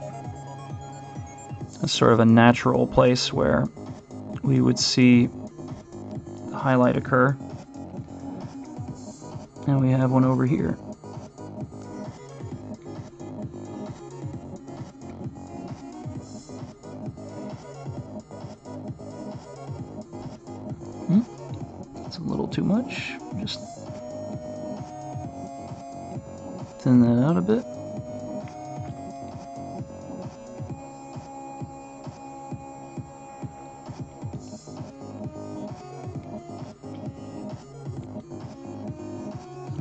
It's sort of a natural place where we would see the highlight occur. And we have one over here. That's a little too much. Just thin that out a bit.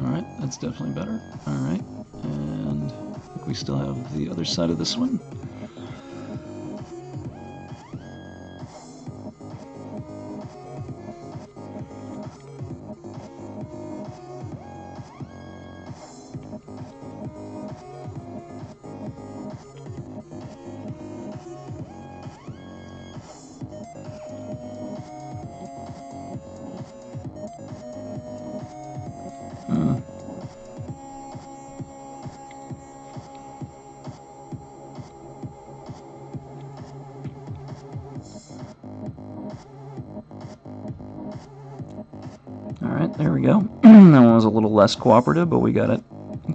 Alright, that's definitely better. Alright, and I think we still have the other side of this one. Alright, there we go. That one was a little less cooperative, but we got it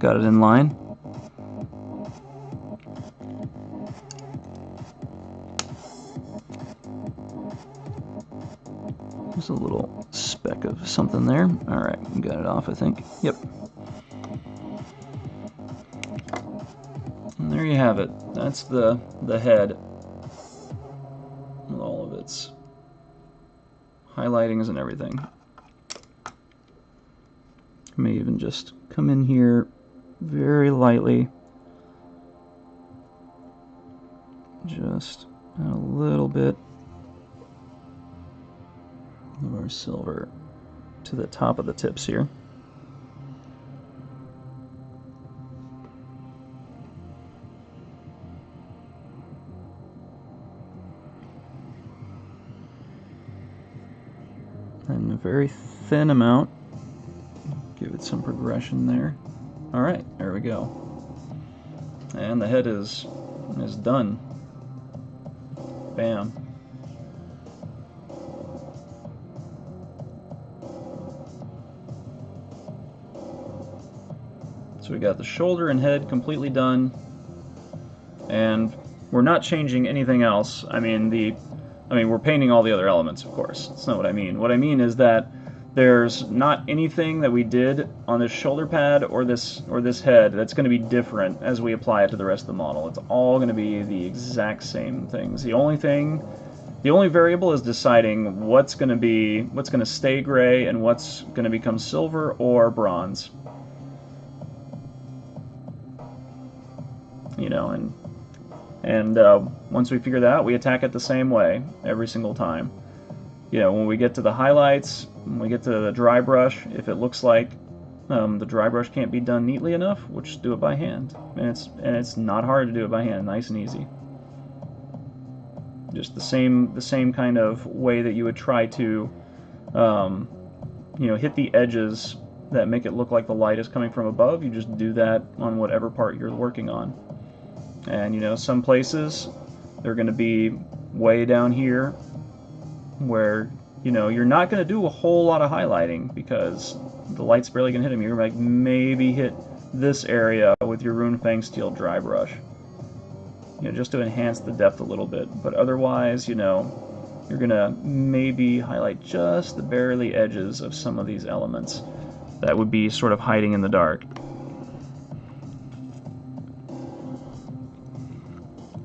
in line. There's a little speck of something there. Alright, we got it off, I think. Yep. And there you have it. That's the head with all of its highlightings and everything. I may even just come in here very lightly, just add a little bit of our silver to the top of the tips here. And a very thin amount. Give it some progression there. Alright, there we go. And the head is done. Bam. So we got the shoulder and head completely done. And we're not changing anything else. I mean, we're painting all the other elements, of course. That's not what I mean. What I mean is that there's not anything that we did on this shoulder pad or this head that's going to be different as we apply it to the rest of the model. It's all going to be the exact same things. The only variable is deciding what's going to stay gray and what's going to become silver or bronze. You know, and once we figure that out, we attack it the same way every single time. You know, when we get to the highlights, when we get to the dry brush, if it looks like the dry brush can't be done neatly enough, we'll just do it by hand. And it's not hard to do it by hand, nice and easy. Just the same kind of way that you would try to, you know, hit the edges that make it look like the light is coming from above. You just do that on whatever part you're working on. And you know, some places they're going to be way down here, where you know you're not going to do a whole lot of highlighting because the light's barely going to hit them. You're like maybe hit this area with your Runefang Steel dry brush, you know, just to enhance the depth a little bit. But otherwise, you know, you're going to maybe highlight just the barely edges of some of these elements that would be sort of hiding in the dark.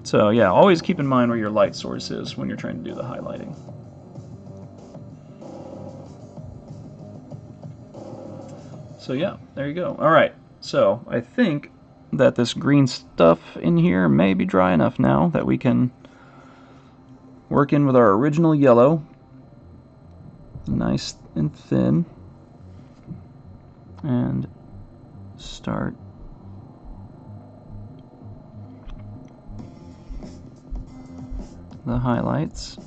So yeah, always keep in mind where your light source is when you're trying to do the highlighting. So yeah, there you go. Alright, so I think that this green stuff in here may be dry enough now that we can work in with our original yellow. Nice and thin. And start the highlights.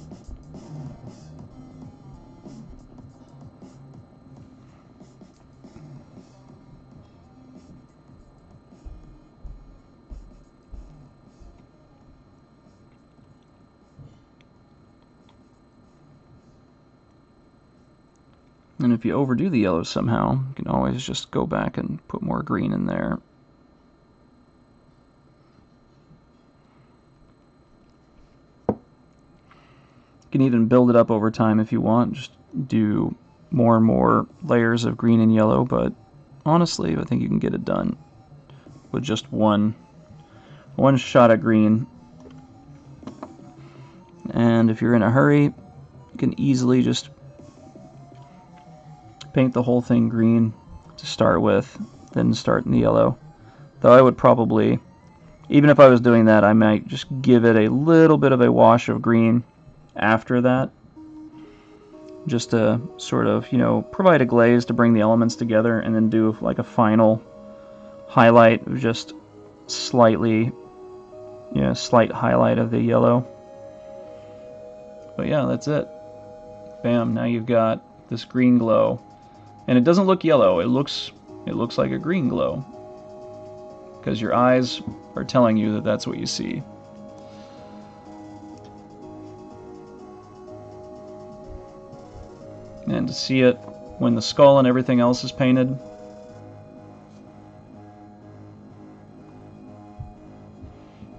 And if you overdo the yellow somehow, you can always just go back and put more green in there. You can even build it up over time if you want. Just do more and more layers of green and yellow, but honestly, I think you can get it done with just one shot of green. And if you're in a hurry, you can easily just paint the whole thing green to start with, then start in the yellow. Though I would probably, even if I was doing that, I might just give it a little bit of a wash of green after that, just to sort of, you know, provide a glaze to bring the elements together, and then do like a final highlight of just slightly, you know, slight highlight of the yellow. But yeah, that's it. Bam, now you've got this green glow. And it doesn't look yellow, it looks like a green glow, because your eyes are telling you that that's what you see. And to see it when the skull and everything else is painted.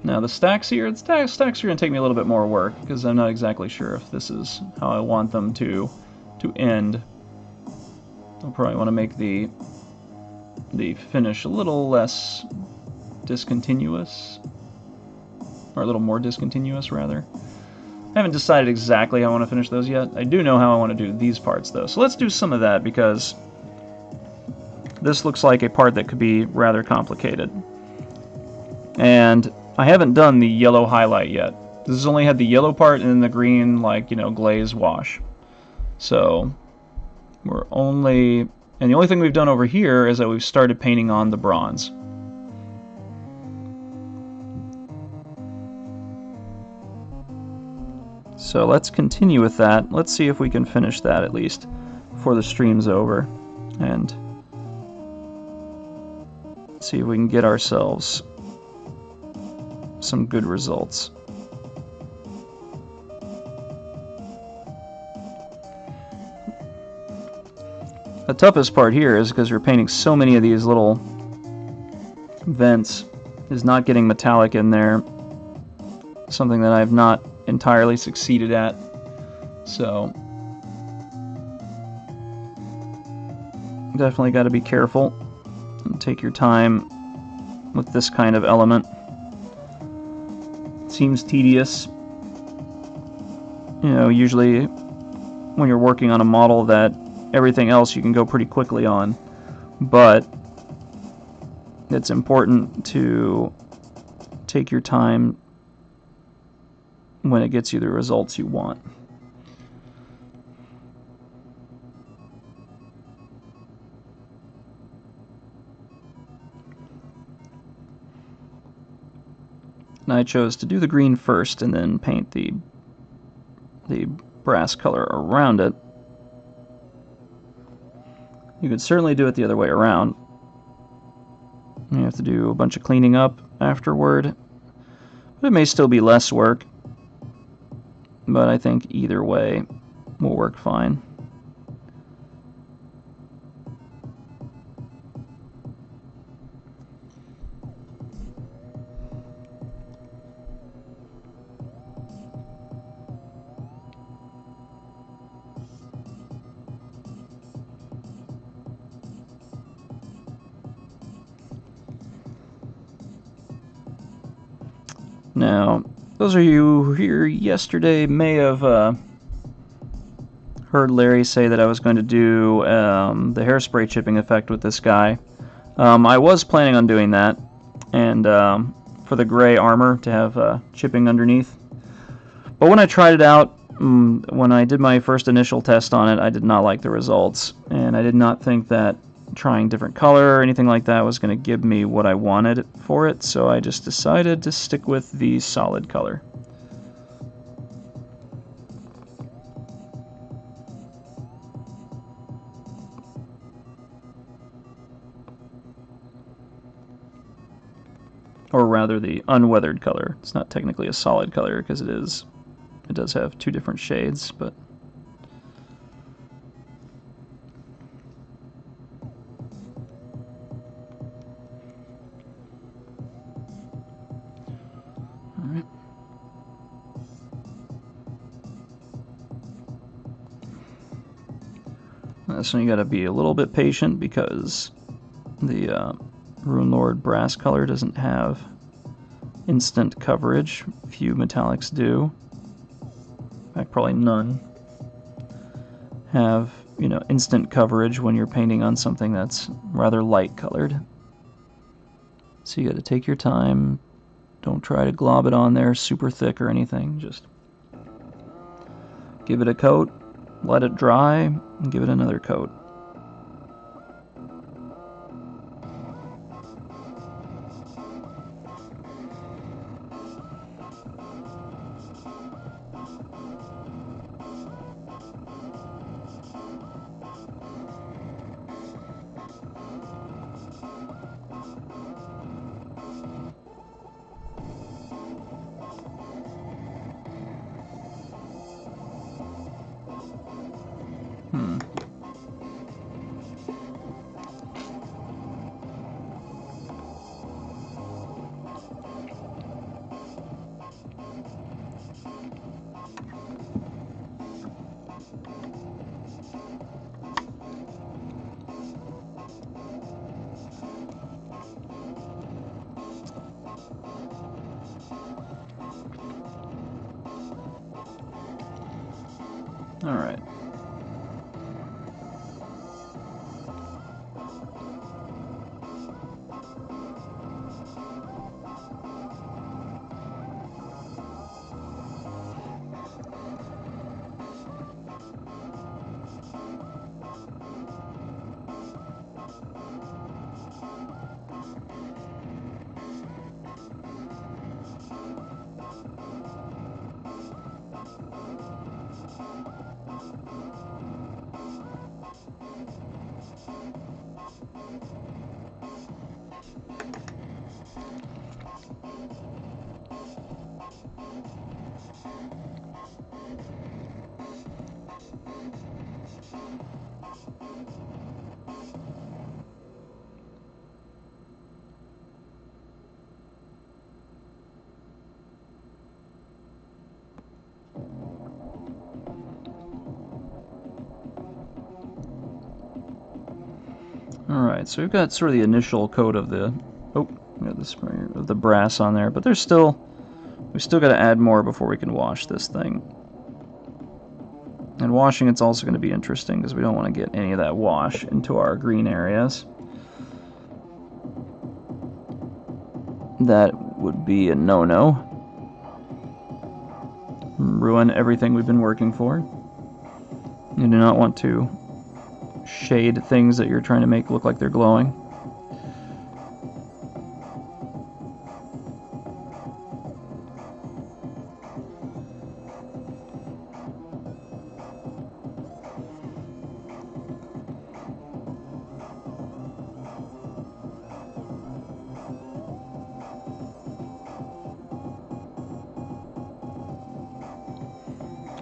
Now the stacks here, the stacks are going to take me a little bit more work, because I'm not exactly sure if this is how I want them to end. I'll probably want to make the finish a little less discontinuous, or a little more discontinuous rather. I haven't decided exactly how I want to finish those yet. I do know how I want to do these parts though, so let's do some of that, because this looks like a part that could be rather complicated. And I haven't done the yellow highlight yet. This has only had the yellow part and then the green, like, you know, glaze wash. So we're only, and the only thing we've done over here is that we've started painting on the bronze. So let's continue with that. Let's see if we can finish that at least before the stream's over, and see if we can get ourselves some good results. The toughest part here is because we're painting so many of these little vents, is not getting metallic in there. Something that I've not entirely succeeded at. So definitely got to be careful and take your time with this kind of element. It seems tedious. You know, usually when you're working on a model that everything else you can go pretty quickly on, but it's important to take your time when it gets you the results you want. And I chose to do the green first and then paint the brass color around it. You could certainly do it the other way around. You have to do a bunch of cleaning up afterward, but it may still be less work. But I think either way will work fine. Now, those of you here yesterday may have heard Larry say that I was going to do the hairspray chipping effect with this guy. I was planning on doing that, and for the gray armor to have chipping underneath. But when I tried it out, when I did my first initial test on it, I did not like the results, and I did not think that trying different color or anything like that was going to give me what I wanted for it, so I just decided to stick with the solid color. Or rather, the unweathered color. It's not technically a solid color because it does have two different shades, but alright. So you gotta be a little bit patient because the Runelord brass color doesn't have instant coverage. Few metallics do. In fact, probably none have, you know, instant coverage when you're painting on something that's rather light colored. So you got to take your time. Don't try to glob it on there super thick or anything. Just give it a coat, let it dry, and give it another coat. All right. Alright, so we've got sort of the initial coat of the we got this of the brass on there, but we've still got to add more before we can wash this thing. And washing, it's also going to be interesting because we don't want to get any of that wash into our green areas. That would be a no-no. Ruin everything we've been working for. You do not want to shade things that you're trying to make look like they're glowing.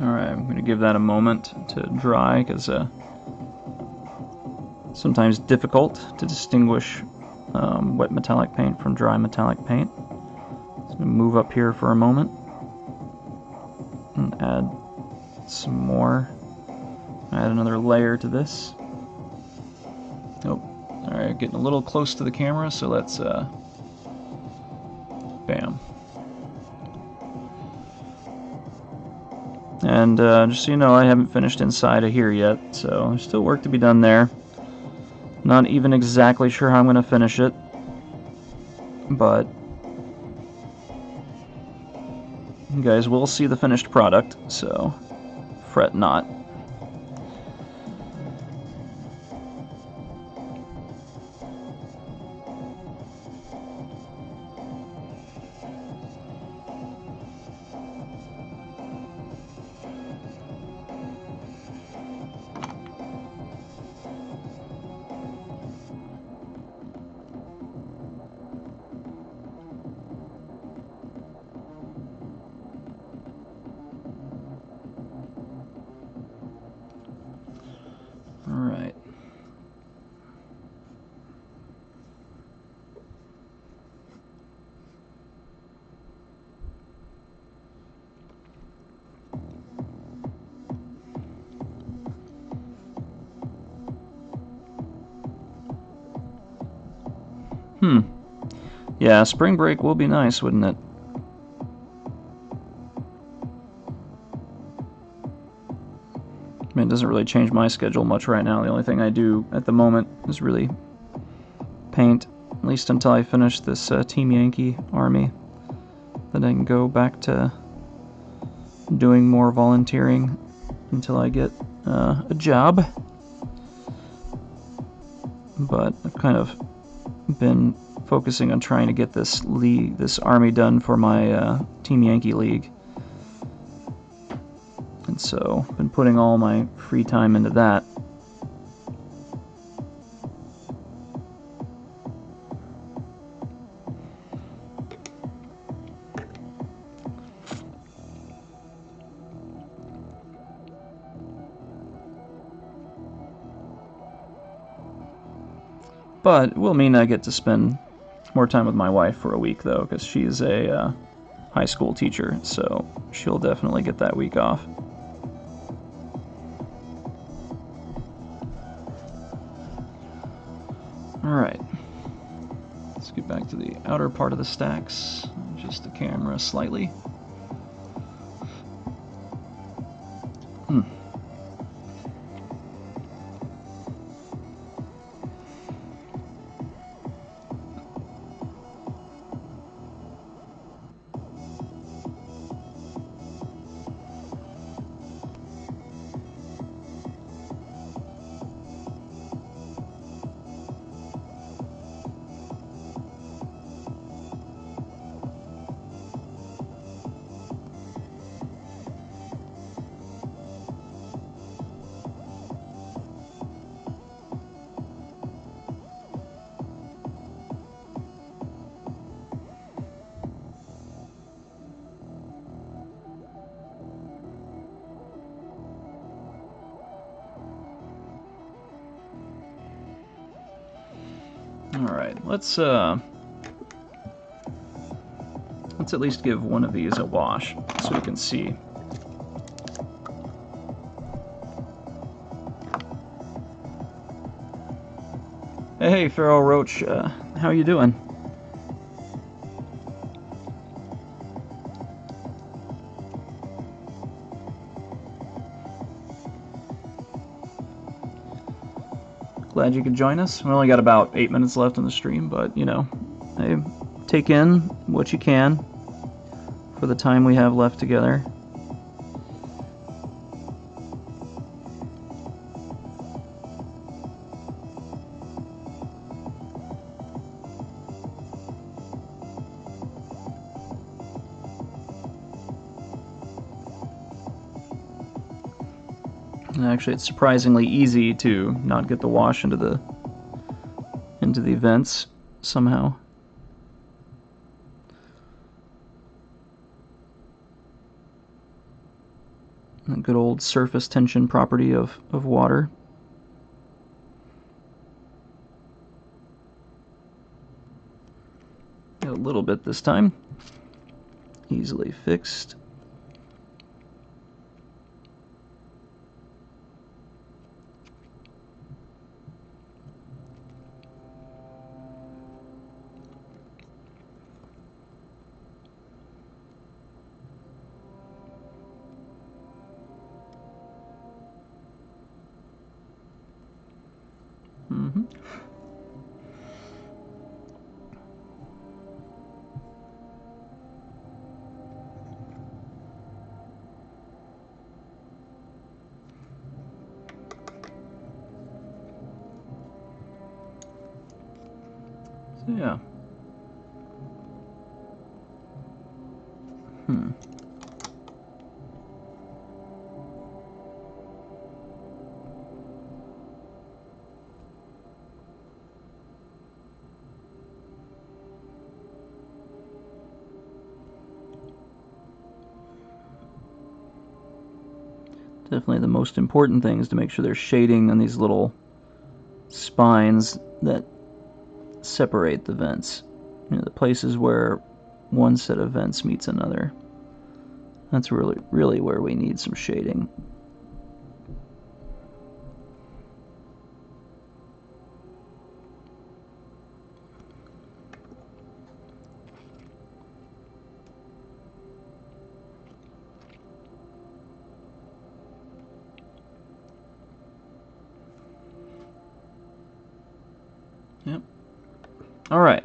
Alright, I'm going to give that a moment to dry because sometimes difficult to distinguish wet metallic paint from dry metallic paint. So I'm going to move up here for a moment and add some more. Add another layer to this. Oh, alright, getting a little close to the camera, so let's bam. And just so you know, I haven't finished inside of here yet, so there's still work to be done there. Not even exactly sure how I'm going to finish it, but you guys will see the finished product, so fret not. Alright. Yeah, spring break will be nice, wouldn't it? I mean, it doesn't really change my schedule much right now. The only thing I do at the moment is really paint, at least until I finish this Team Yankee army. Then I can go back to doing more volunteering until I get a job. But I've kind of been focusing on trying to get this army done for my Team Yankee League. And so I've been putting all my free time into that. But it will mean I get to spend more time with my wife for a week, though, because she's a high school teacher, so she'll definitely get that week off. Alright, let's get back to the outer part of the stacks, adjust the camera slightly. Alright, let's at least give one of these a wash so we can see. Hey, Feral Roach, how you doing? Glad you could join us. We only got about 8 minutes left in the stream, but, you know, hey, take in what you can for the time we have left together. And actually, it's surprisingly easy to not get the wash into the vents somehow. A good old surface tension property of water. A little bit this time. Easily fixed. So yeah. Definitely the most important thing is to make sure there's shading on these little spines that separate the vents. You know, the places where one set of vents meets another. That's really where we need some shading. Yep. All right.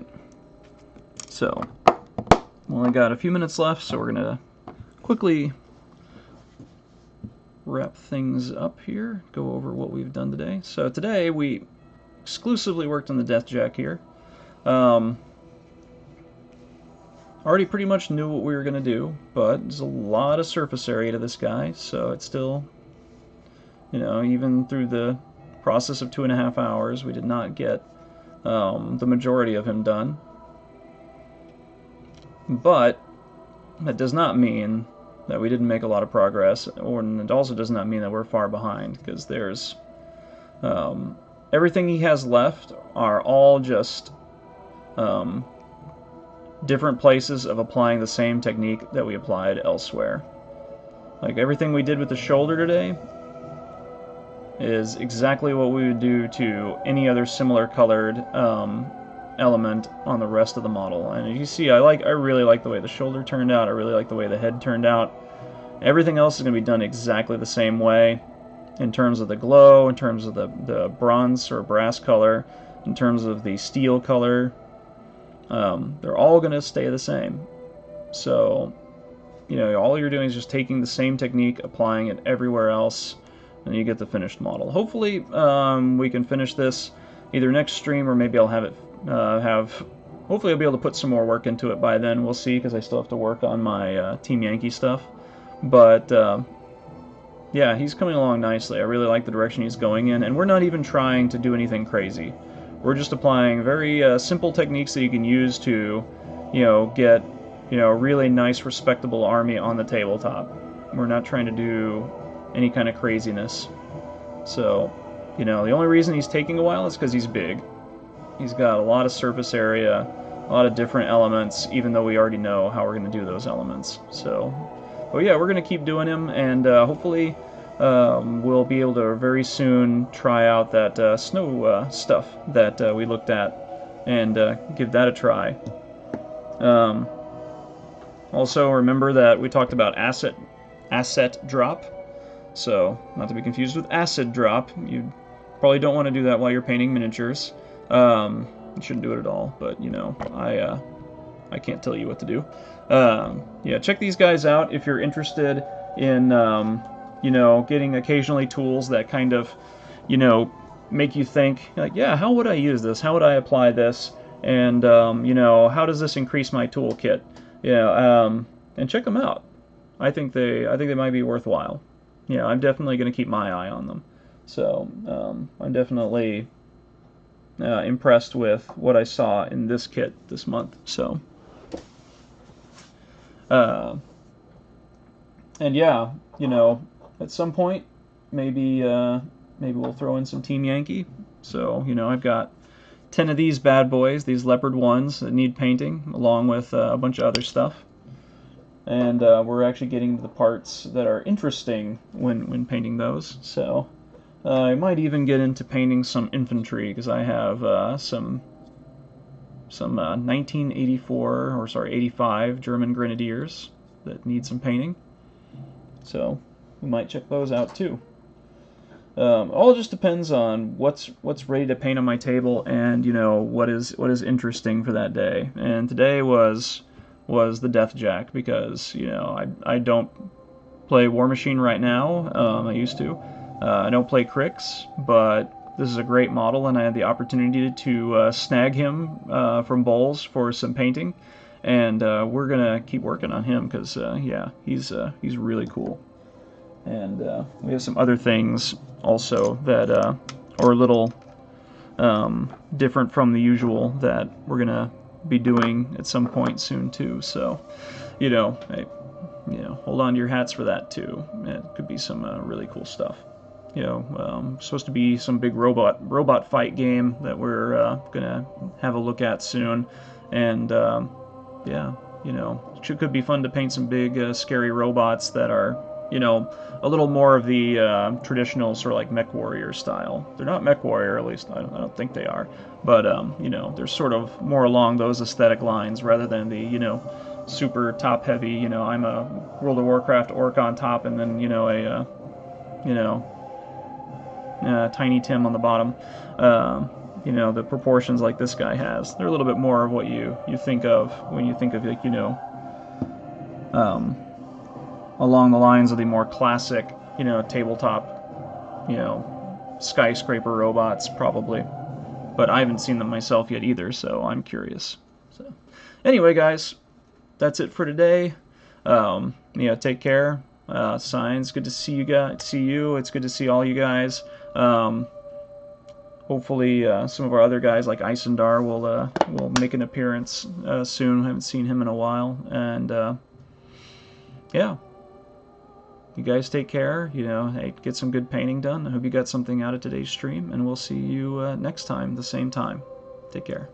So, we only got a few minutes left, so we're gonna quickly wrap things up here, go over what we've done today. So today we exclusively worked on the Deathjack here. Already pretty much knew what we were gonna do, but there's a lot of surface area to this guy, so it's still, you know, even through the process of 2.5 hours, we did not get the majority of him done. But that does not mean that we didn't make a lot of progress, or it also does not mean that we're far behind, because there's everything he has left are all just different places of applying the same technique that we applied elsewhere. Like everything we did with the shoulder today is exactly what we would do to any other similar colored element on the rest of the model. And you see, I really like the way the shoulder turned out. I really like the way the head turned out. Everything else is going to be done exactly the same way in terms of the glow, in terms of the bronze or brass color, in terms of the steel color. They're all going to stay the same. So, you know, all you're doing is just taking the same technique, applying it everywhere else, and you get the finished model. Hopefully, we can finish this either next stream, or maybe I'll have it hopefully I'll be able to put some more work into it by then. We'll see, because I still have to work on my Team Yankee stuff. But yeah, he's coming along nicely. I really like the direction he's going in, and we're not even trying to do anything crazy. We're just applying very simple techniques that you can use to, you know, get, you know, a really nice, respectable army on the tabletop. We're not trying to do any kind of craziness. So, you know, the only reason he's taking a while is because he's big. He's got a lot of surface area, a lot of different elements, even though we already know how we're going to do those elements. So, but yeah, we're going to keep doing him, and hopefully we'll be able to very soon try out that snow stuff that we looked at, and give that a try. Also, remember that we talked about asset drop. So, not to be confused with acid drop. You probably don't want to do that while you're painting miniatures. You shouldn't do it at all, but, you know, I can't tell you what to do. Yeah, check these guys out if you're interested in, you know, getting occasionally tools that kind of, you know, make you think, like, yeah, how would I use this? How would I apply this? And, you know, how does this increase my toolkit? Yeah, and check them out. I think they might be worthwhile. Yeah, I'm definitely going to keep my eye on them. So, I'm definitely impressed with what I saw in this kit this month. So, and yeah, you know, at some point, maybe we'll throw in some Team Yankee. So, you know, I've got 10 of these bad boys, these leopard ones that need painting, along with a bunch of other stuff. And we're actually getting to the parts that are interesting when painting those. So I might even get into painting some infantry, because I have some 85 German grenadiers that need some painting. So we might check those out too. All just depends on what's ready to paint on my table, and you know what is interesting for that day. And today was the Deathjack, because you know I don't play War Machine right now. I used to. I don't play Crix, but this is a great model, and I had the opportunity to snag him from Bowles for some painting, and we're gonna keep working on him because yeah, he's really cool. And we have some other things also that are a little different from the usual that we're gonna be doing at some point soon too. So, you know, hold on to your hats for that too. It could be some really cool stuff. Supposed to be some big robot fight game that we're gonna have a look at soon, and yeah, it could be fun to paint some big scary robots that are a little more of the traditional sort of like MechWarrior style. They're not MechWarrior, at least I don't think they are, but they're sort of more along those aesthetic lines rather than the super top heavy. I'm a World of Warcraft orc on top, and then Tiny Tim on the bottom. The proportions like this guy has. They're a little bit more of what you think of when you think of like along the lines of the more classic tabletop skyscraper robots probably. But I haven't seen them myself yet either, so I'm curious. So anyway, guys, that's it for today. Take care. Signs, good to see you guys. It's good to see all you guys. Hopefully, some of our other guys like Isendar will make an appearance soon. I haven't seen him in a while, and yeah. You guys take care. Hey, get some good painting done. I hope you got something out of today's stream, and we'll see you next time, the same time. Take care.